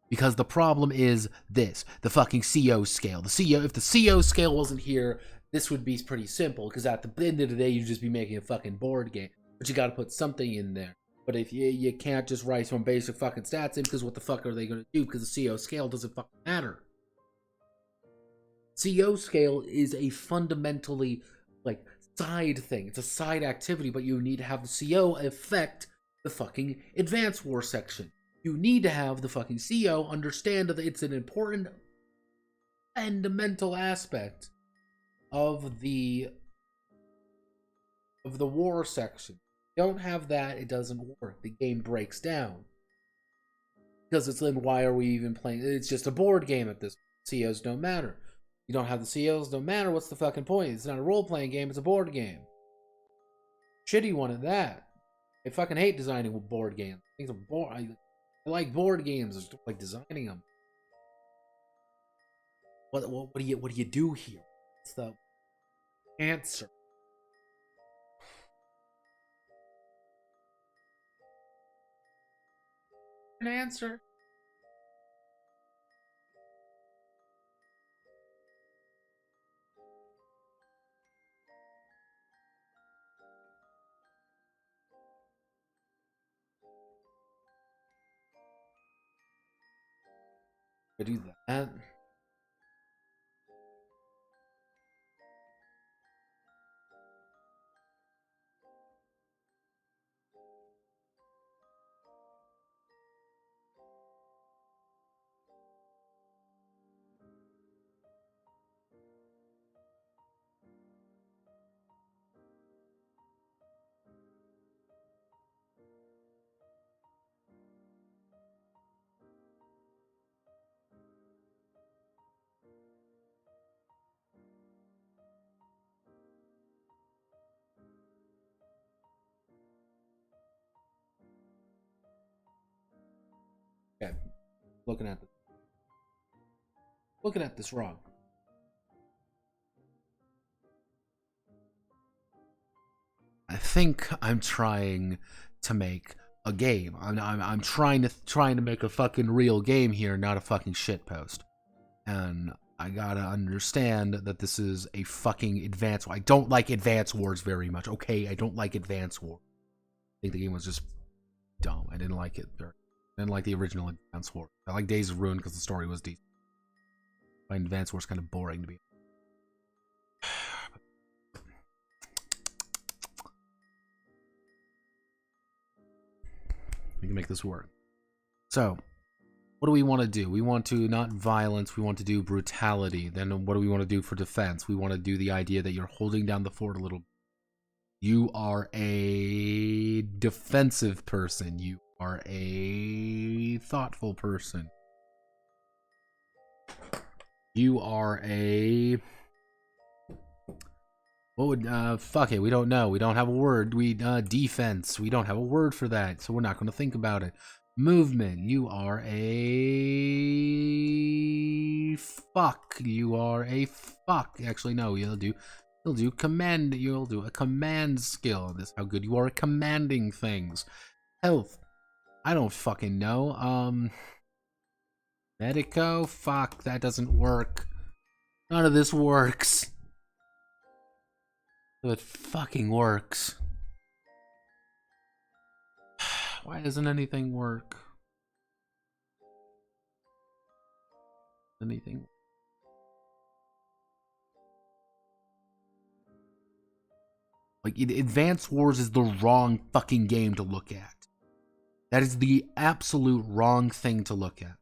Because the problem is this: the fucking CO scale. If the CO scale wasn't here, this would be pretty simple. Because at the end of the day, you'd just be making a fucking board game. But you got to put something in there. But if you can't just write some basic fucking stats in, because what the fuck are they going to do? Because the CO scale doesn't fucking matter. CO scale is a fundamentally, like, side thing. It's a side activity, but you need to have the CO affect the fucking Advance War section. You need to have the fucking CO understand that it's an important fundamental aspect of the war section. Don't have that, it doesn't work. The game breaks down. Because it's then why are we even playing? It's just a board game at this point. COs don't matter. You don't have the COs, don't matter. What's the fucking point? It's not a role-playing game, it's a board game. Shitty one at that. I fucking hate designing board games. Things are boring. I like board games. I just don't like designing them. What do you do here? What's the answer? An answer. I do that. Okay. Looking at this wrong. I think I'm trying to make a game. I'm trying to make a fucking real game here, not a fucking shitpost. And I gotta understand that this is a fucking Advance. I don't like Advance Wars very much. Okay, I don't like Advance Wars. I think the game was just dumb. I didn't like it. I didn't like the original Advance Wars. I like Days of Ruin because the story was decent. I find Advance Wars kind of boring to be. We can make this work. So, what do we want to do? We want to not violence, we want to do brutality. Then what do we want to do for defense? We want to do the idea that you're holding down the fort a little. You are a defensive person. You are a thoughtful person. You are a... What would, fuck it, we don't know. We don't have a word. Defense. We don't have a word for that, so we're not going to think about it. Movement. You are a a fuck. You are a fuck. Actually, no, you'll do command. You'll do a command skill. This is how good you are at commanding things. Health. I don't fucking know. Medico? Fuck, that doesn't work. None of this works. It fucking works. Why doesn't anything work? Anything? Like, Advance Wars is the wrong fucking game to look at. That is the absolute wrong thing to look at.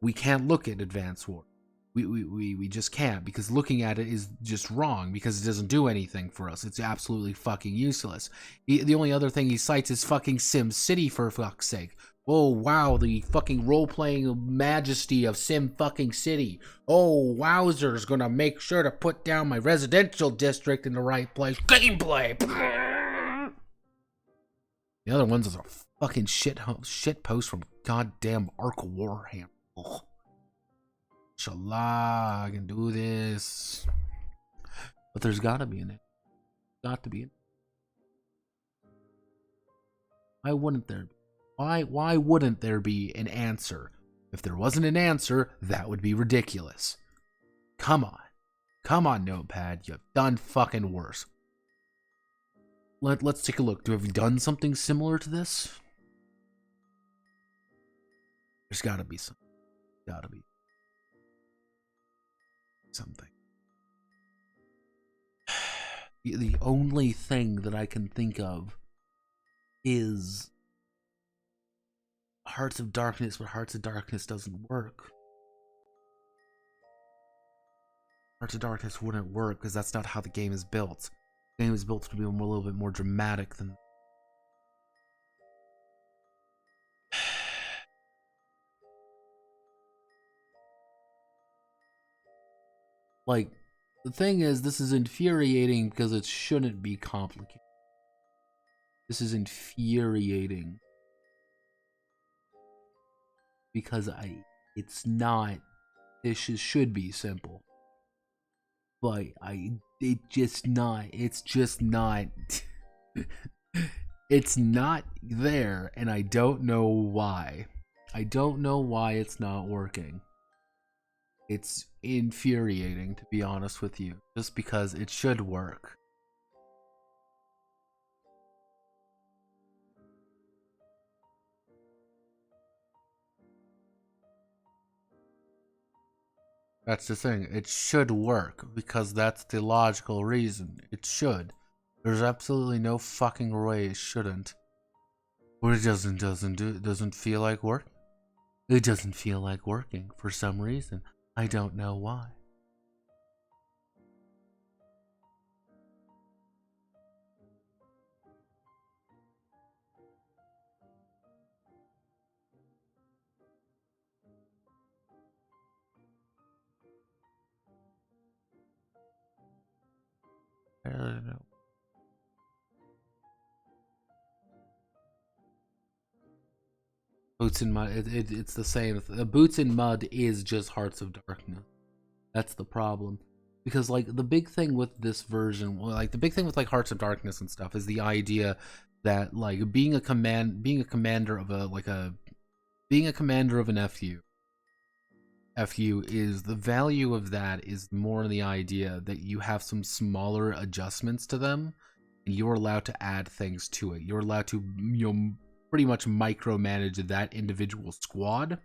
We can't look at Advance Wars. We just can't, because looking at it is just wrong, because it doesn't do anything for us. It's absolutely fucking useless. The only other thing he cites is fucking Sim City, for fuck's sake. Oh wow, the fucking role-playing majesty of Sim fucking City. Oh, wowzer's gonna make sure to put down my residential district in the right place. Gameplay! The other ones is a fucking shit post from goddamn Arc Warhammer. Ugh. Inshallah, I can do this. But there's gotta be an it. Got to be an. Why wouldn't there be? Why wouldn't there be an answer? If there wasn't an answer, that would be ridiculous. Come on. Come on, Notepad. You've done fucking worse. Let's take a look. Have we done something similar to this? There's gotta be something. Gotta be something. The only thing that I can think of is Hearts of Darkness, but Hearts of Darkness doesn't work. Hearts of Darkness wouldn't work because that's not how the game is built. The game is built to be a little bit more dramatic than. Like, the thing is, this is infuriating because it shouldn't be complicated. This is infuriating because it's not. This should be simple, but it's just not. It's not there, and I don't know why. I don't know why it's not working. It's infuriating, to be honest with you, just because it should work. That's the thing. It should work because that's the logical reason. It should. There's absolutely no fucking way it shouldn't. But it doesn't feel like work. It doesn't feel like working for some reason. I don't know why. I don't know. Boots in Mud, it's the same. Boots in Mud is just Hearts of Darkness. That's the problem. Because, like, the big thing with this version, like, the big thing with, like, Hearts of Darkness and stuff is the idea that, like, being a commander of an FU is, the value of that is more in the idea that you have some smaller adjustments to them, and you're allowed to add things to it. You're allowed to, pretty much micromanage that individual squad,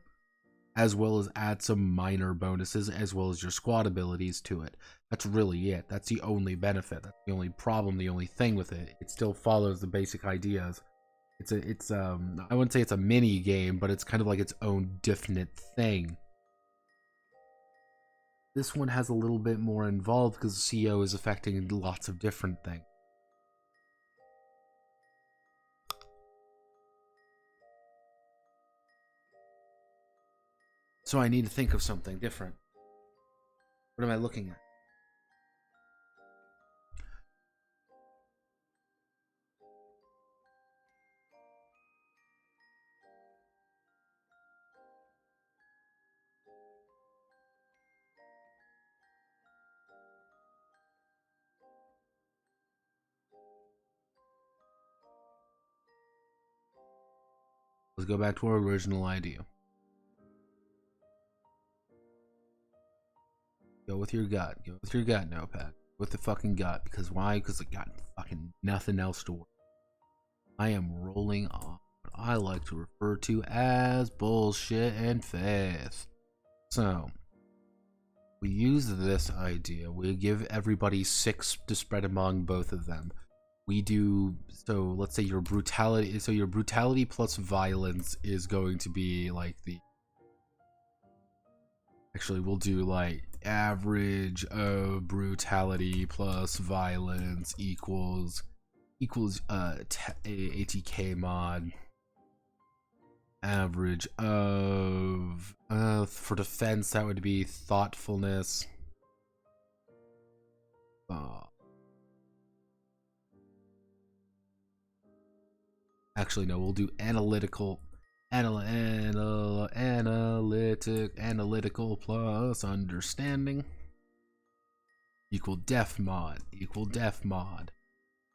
as well as add some minor bonuses, as well as your squad abilities to it. That's really it. That's the only benefit. That's the only problem, the only thing with it. It still follows the basic ideas. I wouldn't say it's a mini game, but it's kind of like its own definite thing. This one has a little bit more involved because CO is affecting lots of different things. So I need to think of something different. What am I looking at? Let's go back to our original idea. Go with your gut. Go with your gut, Notepad. With the fucking gut. Because why? Because I got fucking nothing else to work. I am rolling on what I like to refer to as bullshit and faith. So, we use this idea. We give everybody 6 to spread among both of them. We do, so let's say your brutality, so your brutality plus violence is going to be like the, actually we'll do like average of brutality plus violence equals ATK mod. Average of for defense that would be thoughtfulness. Actually no, we'll do analytical plus understanding equal def mod.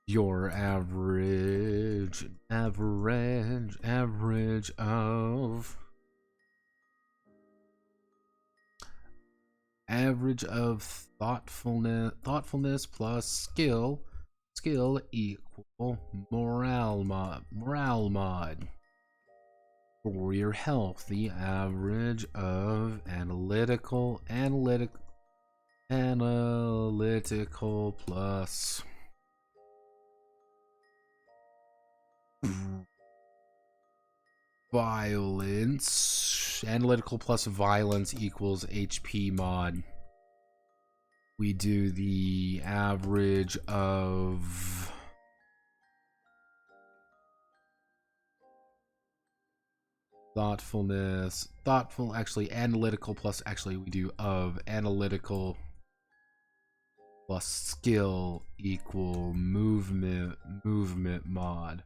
Your average of thoughtfulness plus skill equal morale mod. For your health, the average of analytical plus violence. Analytical plus violence equals HP mod. We do the average of analytical plus, we do of analytical plus skill equal movement mod.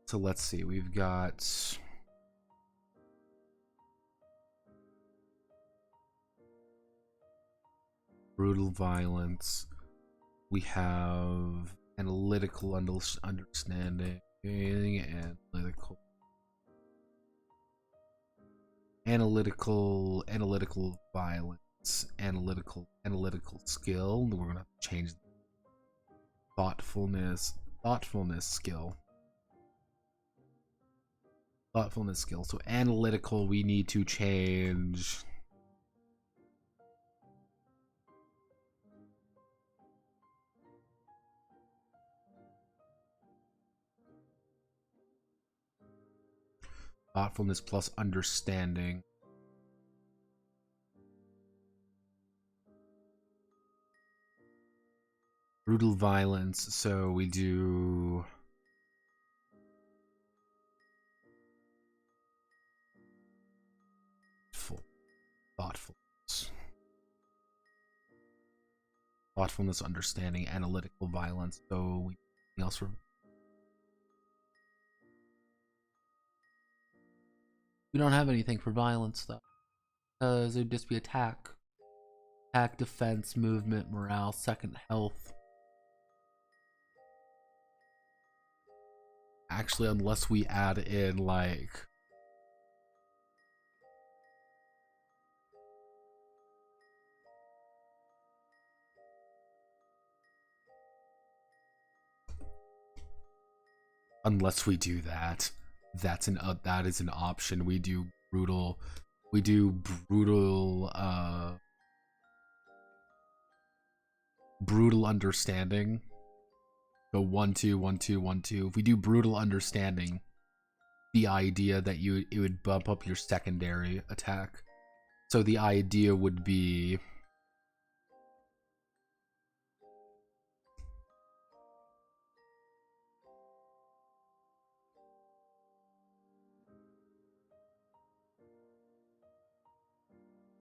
So let's see, we've got brutal violence. We have analytical understanding, analytical violence, analytical skill. We're gonna have to change thoughtfulness skill. So analytical, we need to change thoughtfulness plus understanding. Brutal violence, so we do thoughtfulness, understanding, analytical violence. So we else we don't have anything for violence though, because it would just be attack, defense, movement, morale, second health. Actually, unless we add in like unless we do that, that is an option. We do brutal understanding. So 1 2 1 2 1 2. If we do brutal understanding, the idea that it would bump up your secondary attack. So the idea would be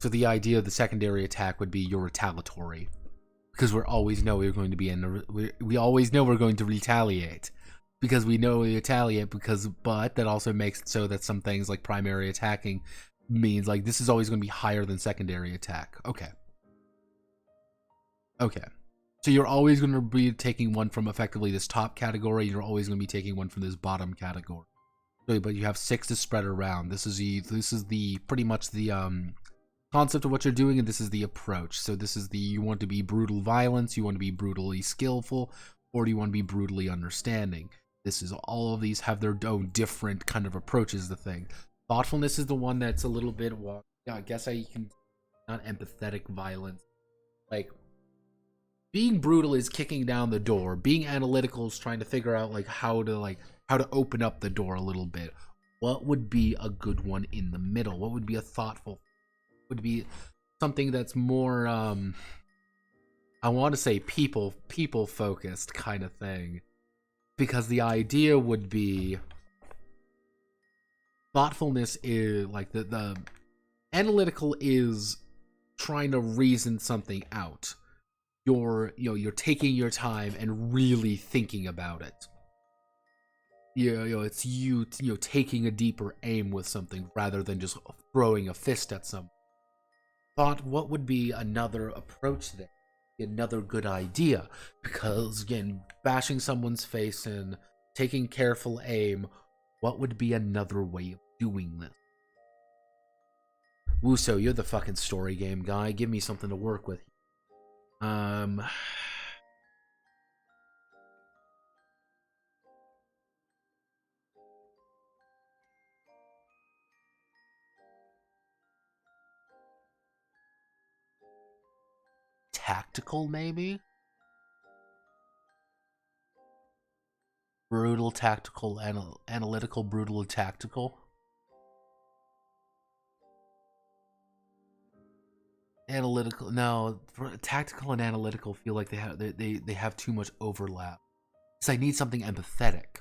of the secondary attack would be your retaliatory, because we always know we're going to be we always know we're going to retaliate, because we know we retaliate, but that also makes it so that some things like primary attacking means like this is always going to be higher than secondary attack. Okay. Okay. So you're always going to be taking one from effectively this top category. You're always going to be taking one from this bottom category. So, but you have 6 to spread around. This is the pretty much the concept of what you're doing, and this is the approach. So this is the, you want to be brutal violence, you want to be brutally skillful, or do you want to be brutally understanding? This is, all of these have their own different kind of approaches. The thing, thoughtfulness is the one that's a little bit, well, yeah, I guess I can, not empathetic violence. Like, being brutal is kicking down the door. Being analytical is trying to figure out how to open up the door a little bit. What would be a good one in the middle? What would be a thoughtful? Would be something that's more I want to say people focused kind of thing, because the idea would be thoughtfulness is like the analytical is trying to reason something out. You're taking your time and really thinking about it. It's you taking a deeper aim with something rather than just throwing a fist at someone. Thought, what would be another approach there? Another good idea, because again, bashing someone's face and taking careful aim, what would be another way of doing this? Wuso, you're the fucking story game guy. Give me something to work with. Tactical, maybe? Brutal, tactical, analytical, brutal, and tactical. Analytical, no, tactical and analytical feel like they have too much overlap. So I need something empathetic,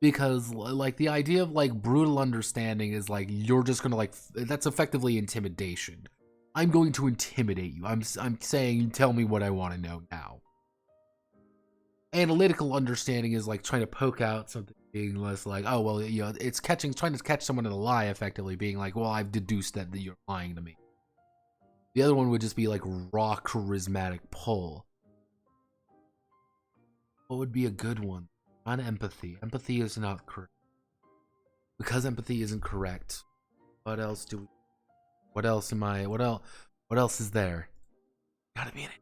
because like the idea of like brutal understanding is like you're just gonna that's effectively intimidation. I'm going to intimidate you. I'm saying, tell me what I want to know now. Analytical understanding is like trying to poke out something, being less like, oh well, it's trying to catch someone in a lie, effectively being like, well, I've deduced that you're lying to me. The other one would just be like raw charismatic pull. What would be a good one? On empathy. Empathy is not correct. Because empathy isn't correct. What else do we... What else am I... What else is there? Gotta be in it.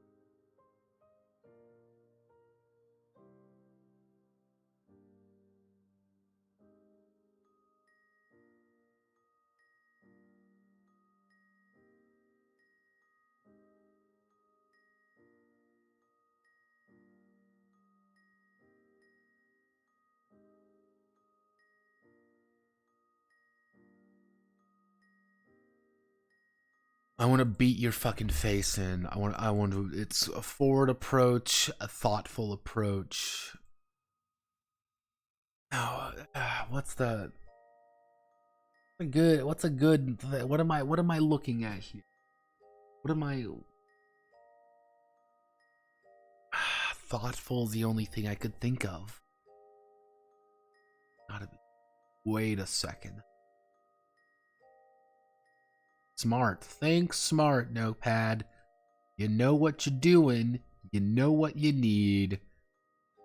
I want to beat your fucking face in. I want to. It's a forward approach, a thoughtful approach. Oh, what's the good? What's a good? What am I looking at here? What am I? Thoughtful is the only thing I could think of. Gotta be. Wait a second. Smart. Think smart, Notepad. You know what you're doing. You know what you need.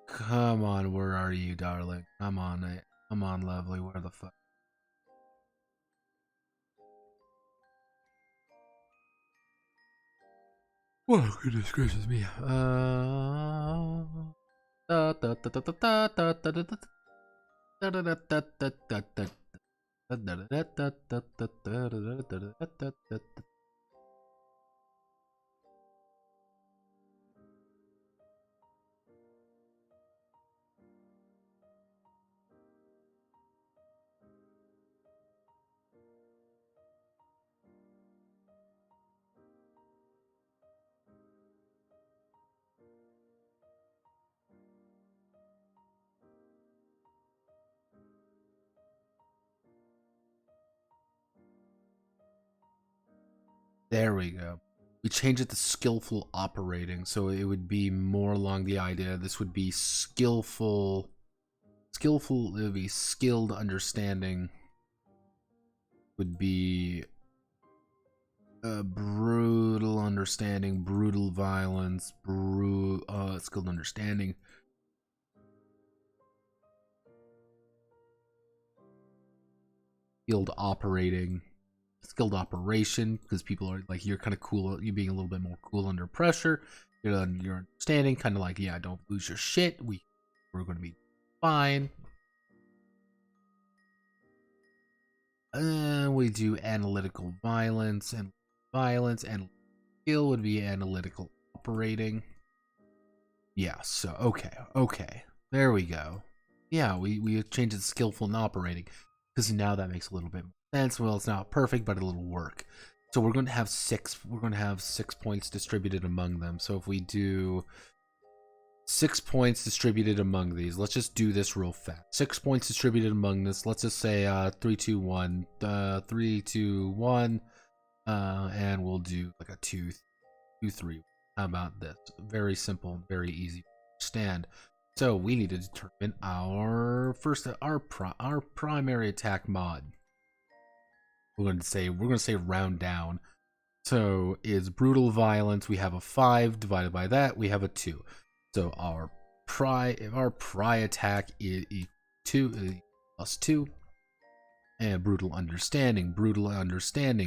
Come on, where are you, darling? Come on, come on, lovely. Where the fuck? Oh, goodness gracious me. There we go. We change it to skillful operating, so it would be more along the idea. This would be skillful, it would be skilled understanding. would be brutal understanding, brutal violence, skilled understanding. Skilled operating, skilled operation, because people are like, you're kind of cool, you're being a little bit more cool under pressure. You're understanding, kind of like, yeah, don't lose your shit. We're going to be fine. We do analytical violence, and skill would be analytical operating. Yeah, so okay, there we go. Yeah, we changed it to skillful and operating, because now that makes a little bit more sense. Well, it's not perfect, but it'll work. So we're going to have 6 points distributed among them. So if we do 6 points distributed among these, let's just do this real fast. 6 points distributed among this. Let's just say 3, 2, 1, 3, 2, 1, and we'll do like a 2, 2, 3. How about this? Very simple, very easy to understand. So we need to determine our primary attack mod. We're going to say round down. So is brutal violence. We have a 5 divided by that. We have a 2. So our pry attack is 2 plus 2. And brutal understanding.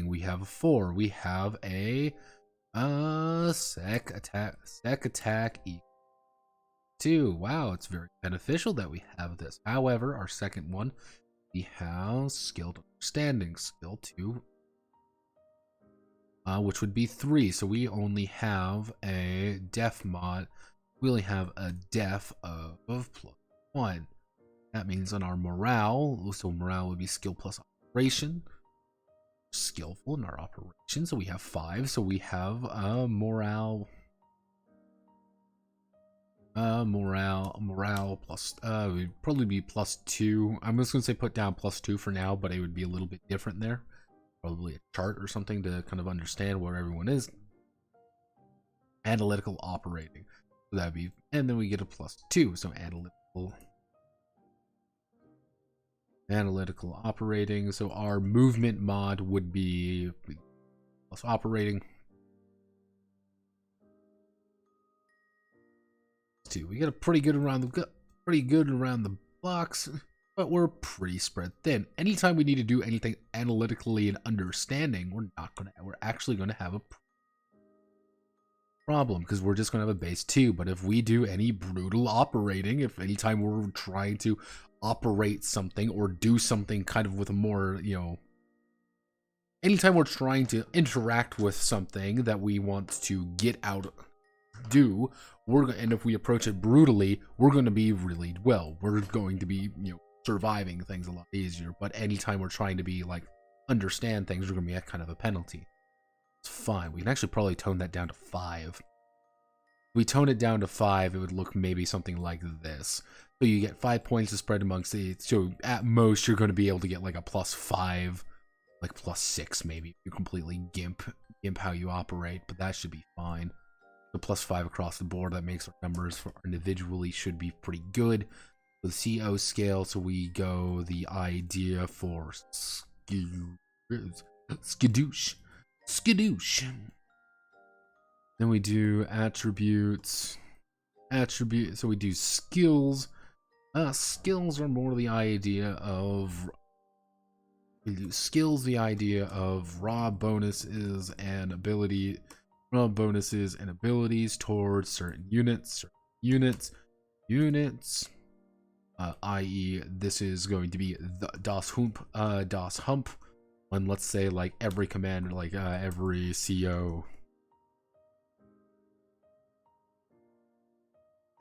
We have a 4. We have a sec attack equals 2. Wow, it's very beneficial that we have this. However, our second one, we have skilled understanding, skill 2, which would be 3. So we only have a def mod. We only have a def of +1. That means on our morale, so morale would be skill plus operation. Skillful in our operation, so we have 5. So we have morale plus it would probably be +2. I'm just gonna say put down +2 for now, but it would be a little bit different there. Probably a chart or something to kind of understand where everyone is. Analytical operating, so that'd be, and then we get a +2. So analytical operating. So our movement mod would be plus operating 2. We get a pretty good around the blocks, but we're pretty spread thin. Anytime we need to do anything analytically and understanding, we're actually gonna have a problem, because we're just gonna have a base 2. But if we do any brutal operating, if anytime we're trying to operate something or do something kind of with a more, anytime we're trying to interact with something that we want to get out, and if we approach it brutally, we're going to be really well. We're going to be, surviving things a lot easier. But anytime we're trying to be like understand things, we're going to be at kind of a penalty. It's fine. We can actually probably tone that down to 5. If we tone it down to 5, it would look maybe something like this. So you get 5 points to spread amongst the. So at most, you're going to be able to get like a +5, like +6 maybe. You completely gimp how you operate, but that should be fine. The +5 across the board, that makes our numbers for individually should be pretty good. The CO scale, so we go the idea for skadoosh. Then we do attributes. So we do skills. Skills are more the idea of. We do skills, the idea of raw bonuses and abilities towards certain units. I.e., this is going to be the Das Hump. When, let's say, like every commander, like every CO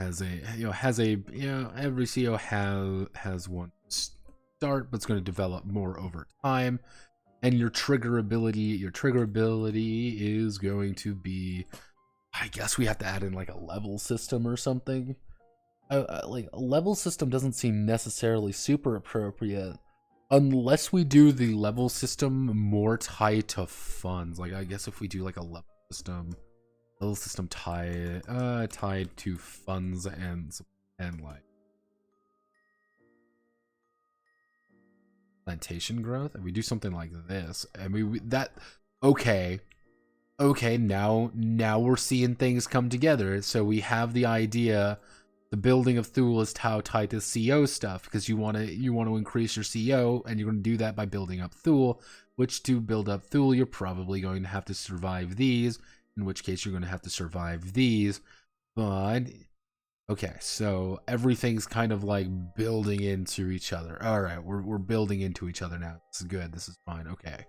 every CO has one start, but it's going to develop more over time. And your trigger ability is going to be, I guess we have to add in like a level system or something. Like a level system doesn't seem necessarily super appropriate unless we do the level system more tied to funds. Like I guess if we do like a level system tied to funds and like Plantation growth. And we do something like this. And okay. Okay, now we're seeing things come together. So we have the idea, the building of Thule is how tied to CO stuff, because you want to increase your CO, and you're going to do that by building up Thule, which to build up Thule, you're probably going to have to survive these, in which case you're going to have to survive these. But okay, so everything's kind of like building into each other. All right, we're building into each other now. This is good. This is fine. Okay.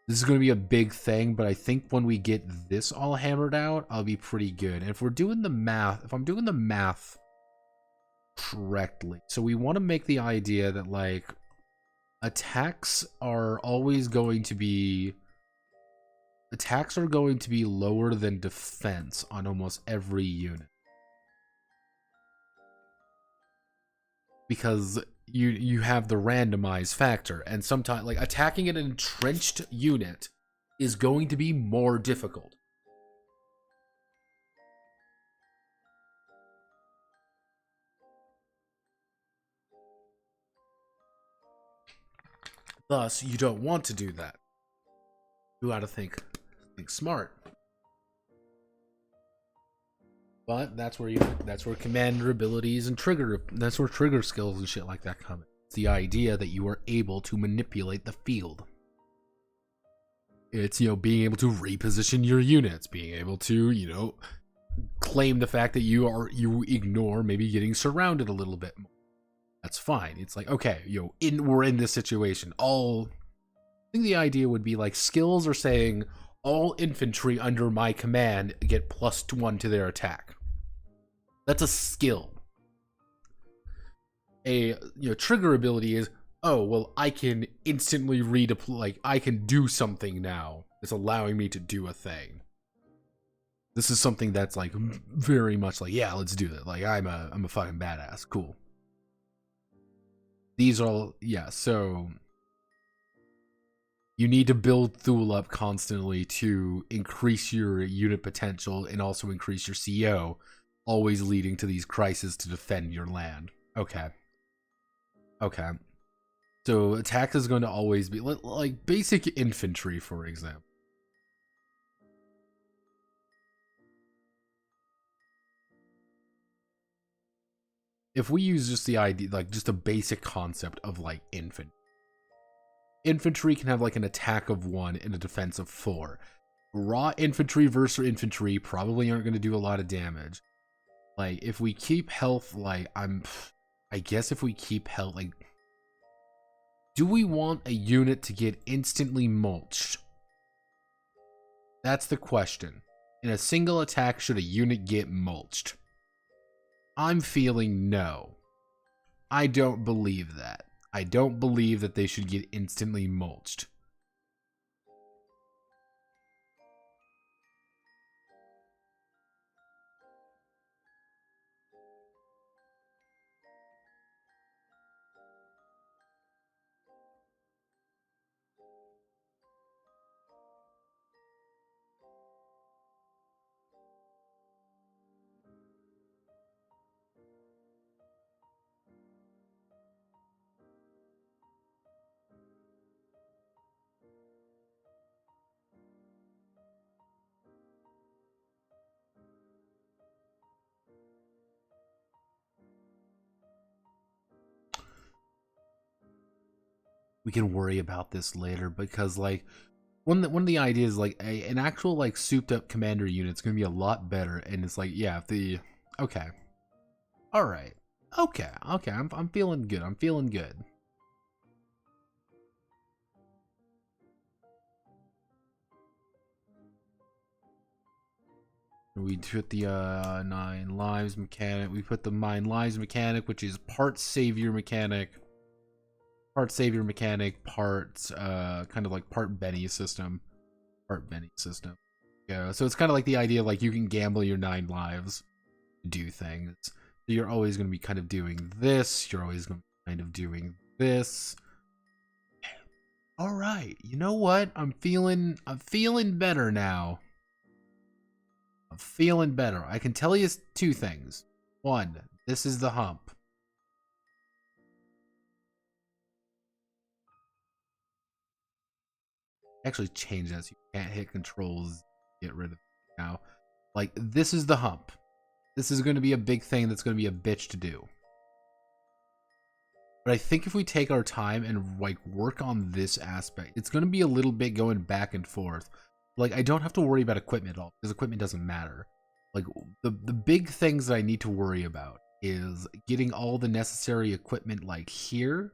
This is going to be a big thing, but I think when we get this all hammered out, I'll be pretty good. And if we're doing the math, if I'm doing the math correctly, so we want to make the idea that, like, attacks are going to be lower than defense on almost every unit. Because you have the randomized factor, and sometimes, like, attacking an entrenched unit is going to be more difficult. Thus, you don't want to do that. You gotta think smart. But that's where commander abilities and that's where trigger skills and shit like that come in. It's the idea that you are able to manipulate the field. It's, being able to reposition your units, being able to, claim the fact that you ignore maybe getting surrounded a little bit more. That's fine. It's like, okay, we're in this situation. I think the idea would be like skills are saying all infantry under my command get +1 to their attack. That's a skill. A trigger ability is, oh well, I can instantly redeploy. Like, I can do something now. It's allowing me to do a thing. This is something that's like very much like, yeah, let's do that. Like, I'm a fucking badass. Cool. These are so you need to build Thule up constantly to increase your unit potential and also increase your CO, always leading to these crises to defend your land. Okay. So attack is going to always be like basic infantry, for example. If we use just the idea, like just a basic concept of like infantry can have like an attack of 1 and a defense of 4. Raw infantry versus infantry probably aren't going to do a lot of damage. Like, if we keep health, like, I guess if we keep health, like, do we want a unit to get instantly mulched? That's the question. In a single attack, should a unit get mulched? I'm feeling no. I don't believe that. I don't believe that they should get instantly mulched. We can worry about this later, because like one of the ideas, like an actual like souped up commander unit's gonna be a lot better. And it's like, yeah, okay, all right, okay, I'm feeling good. I'm feeling good. We put the 9 lives mechanic. We put the 9 lives mechanic, which is part savior mechanic. Part kind of like part Benny system. Yeah, so it's kind of like the idea, like, you can gamble your 9 lives to do things. So you're always going to be kind of doing this. You're always going to be kind of doing this. All right, you know what? I'm feeling better now. I'm feeling better. I can tell you 2 things. 1, this is the hump. Actually change that so you can't hit controls, get rid of it now. Like, this is the hump. This is going to be a big thing that's going to be a bitch to do. But I think if we take our time and like work on this aspect, it's going to be a little bit going back and forth. Like, I don't have to worry about equipment at all, because equipment doesn't matter. Like, the big things that I need to worry about is getting all the necessary equipment like here,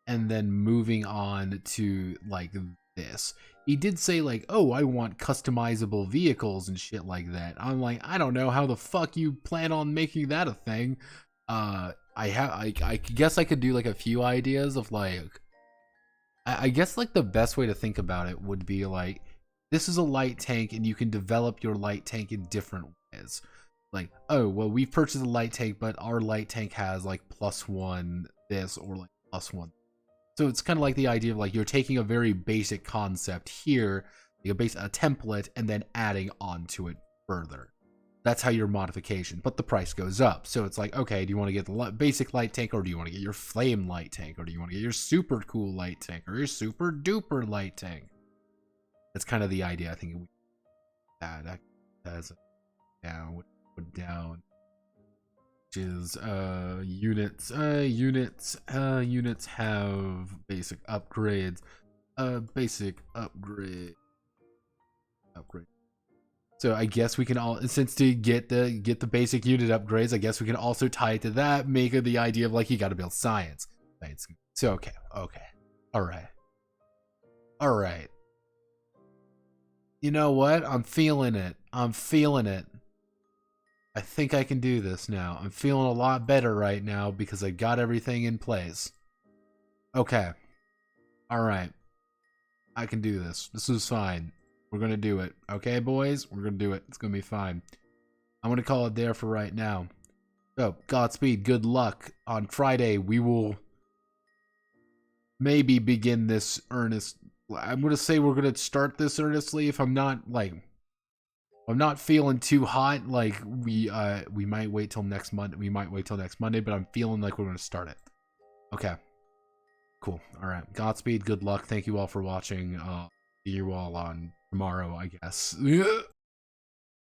and then moving on to like this. He did say like, oh, I want customizable vehicles and shit like that. I'm like, I don't know how the fuck you plan on making that a thing. I guess I could do like a few ideas of like, I guess like the best way to think about it would be like, this is a light tank and you can develop your light tank in different ways. Like, oh, well, we've purchased a light tank, but our light tank has like +1 this or like +1. So it's kind of like the idea of like you're taking a very basic concept here, like a template, and then adding onto it further. That's how your modification, but the price goes up. So it's like, okay, do you want to get the basic light tank, or do you want to get your flame light tank, or do you want to get your super cool light tank, or your super duper light tank? That's kind of the idea. I think we that as down, down, which is units have basic upgrades, basic upgrade. So I guess we can all, since to get the basic unit upgrades, I guess we can also tie it to that, make it the idea of like you got to build science. So okay, all right. You know what? I'm feeling it. I think I can do this now. I'm feeling a lot better right now because I got everything in place. Okay. All right. I can do this. This is fine. We're going to do it. Okay, boys? We're going to do it. It's going to be fine. I'm going to call it there for right now. So, Godspeed. Good luck. On Friday, we will maybe begin this earnest. I'm going to say we're going to start this earnestly if I'm not, like, I'm not feeling too hot. Like, we might wait till next Monday. We might wait till next Monday, but I'm feeling like we're going to start it. Okay. Cool. All right. Godspeed. Good luck. Thank you all for watching. See you all on tomorrow, I guess.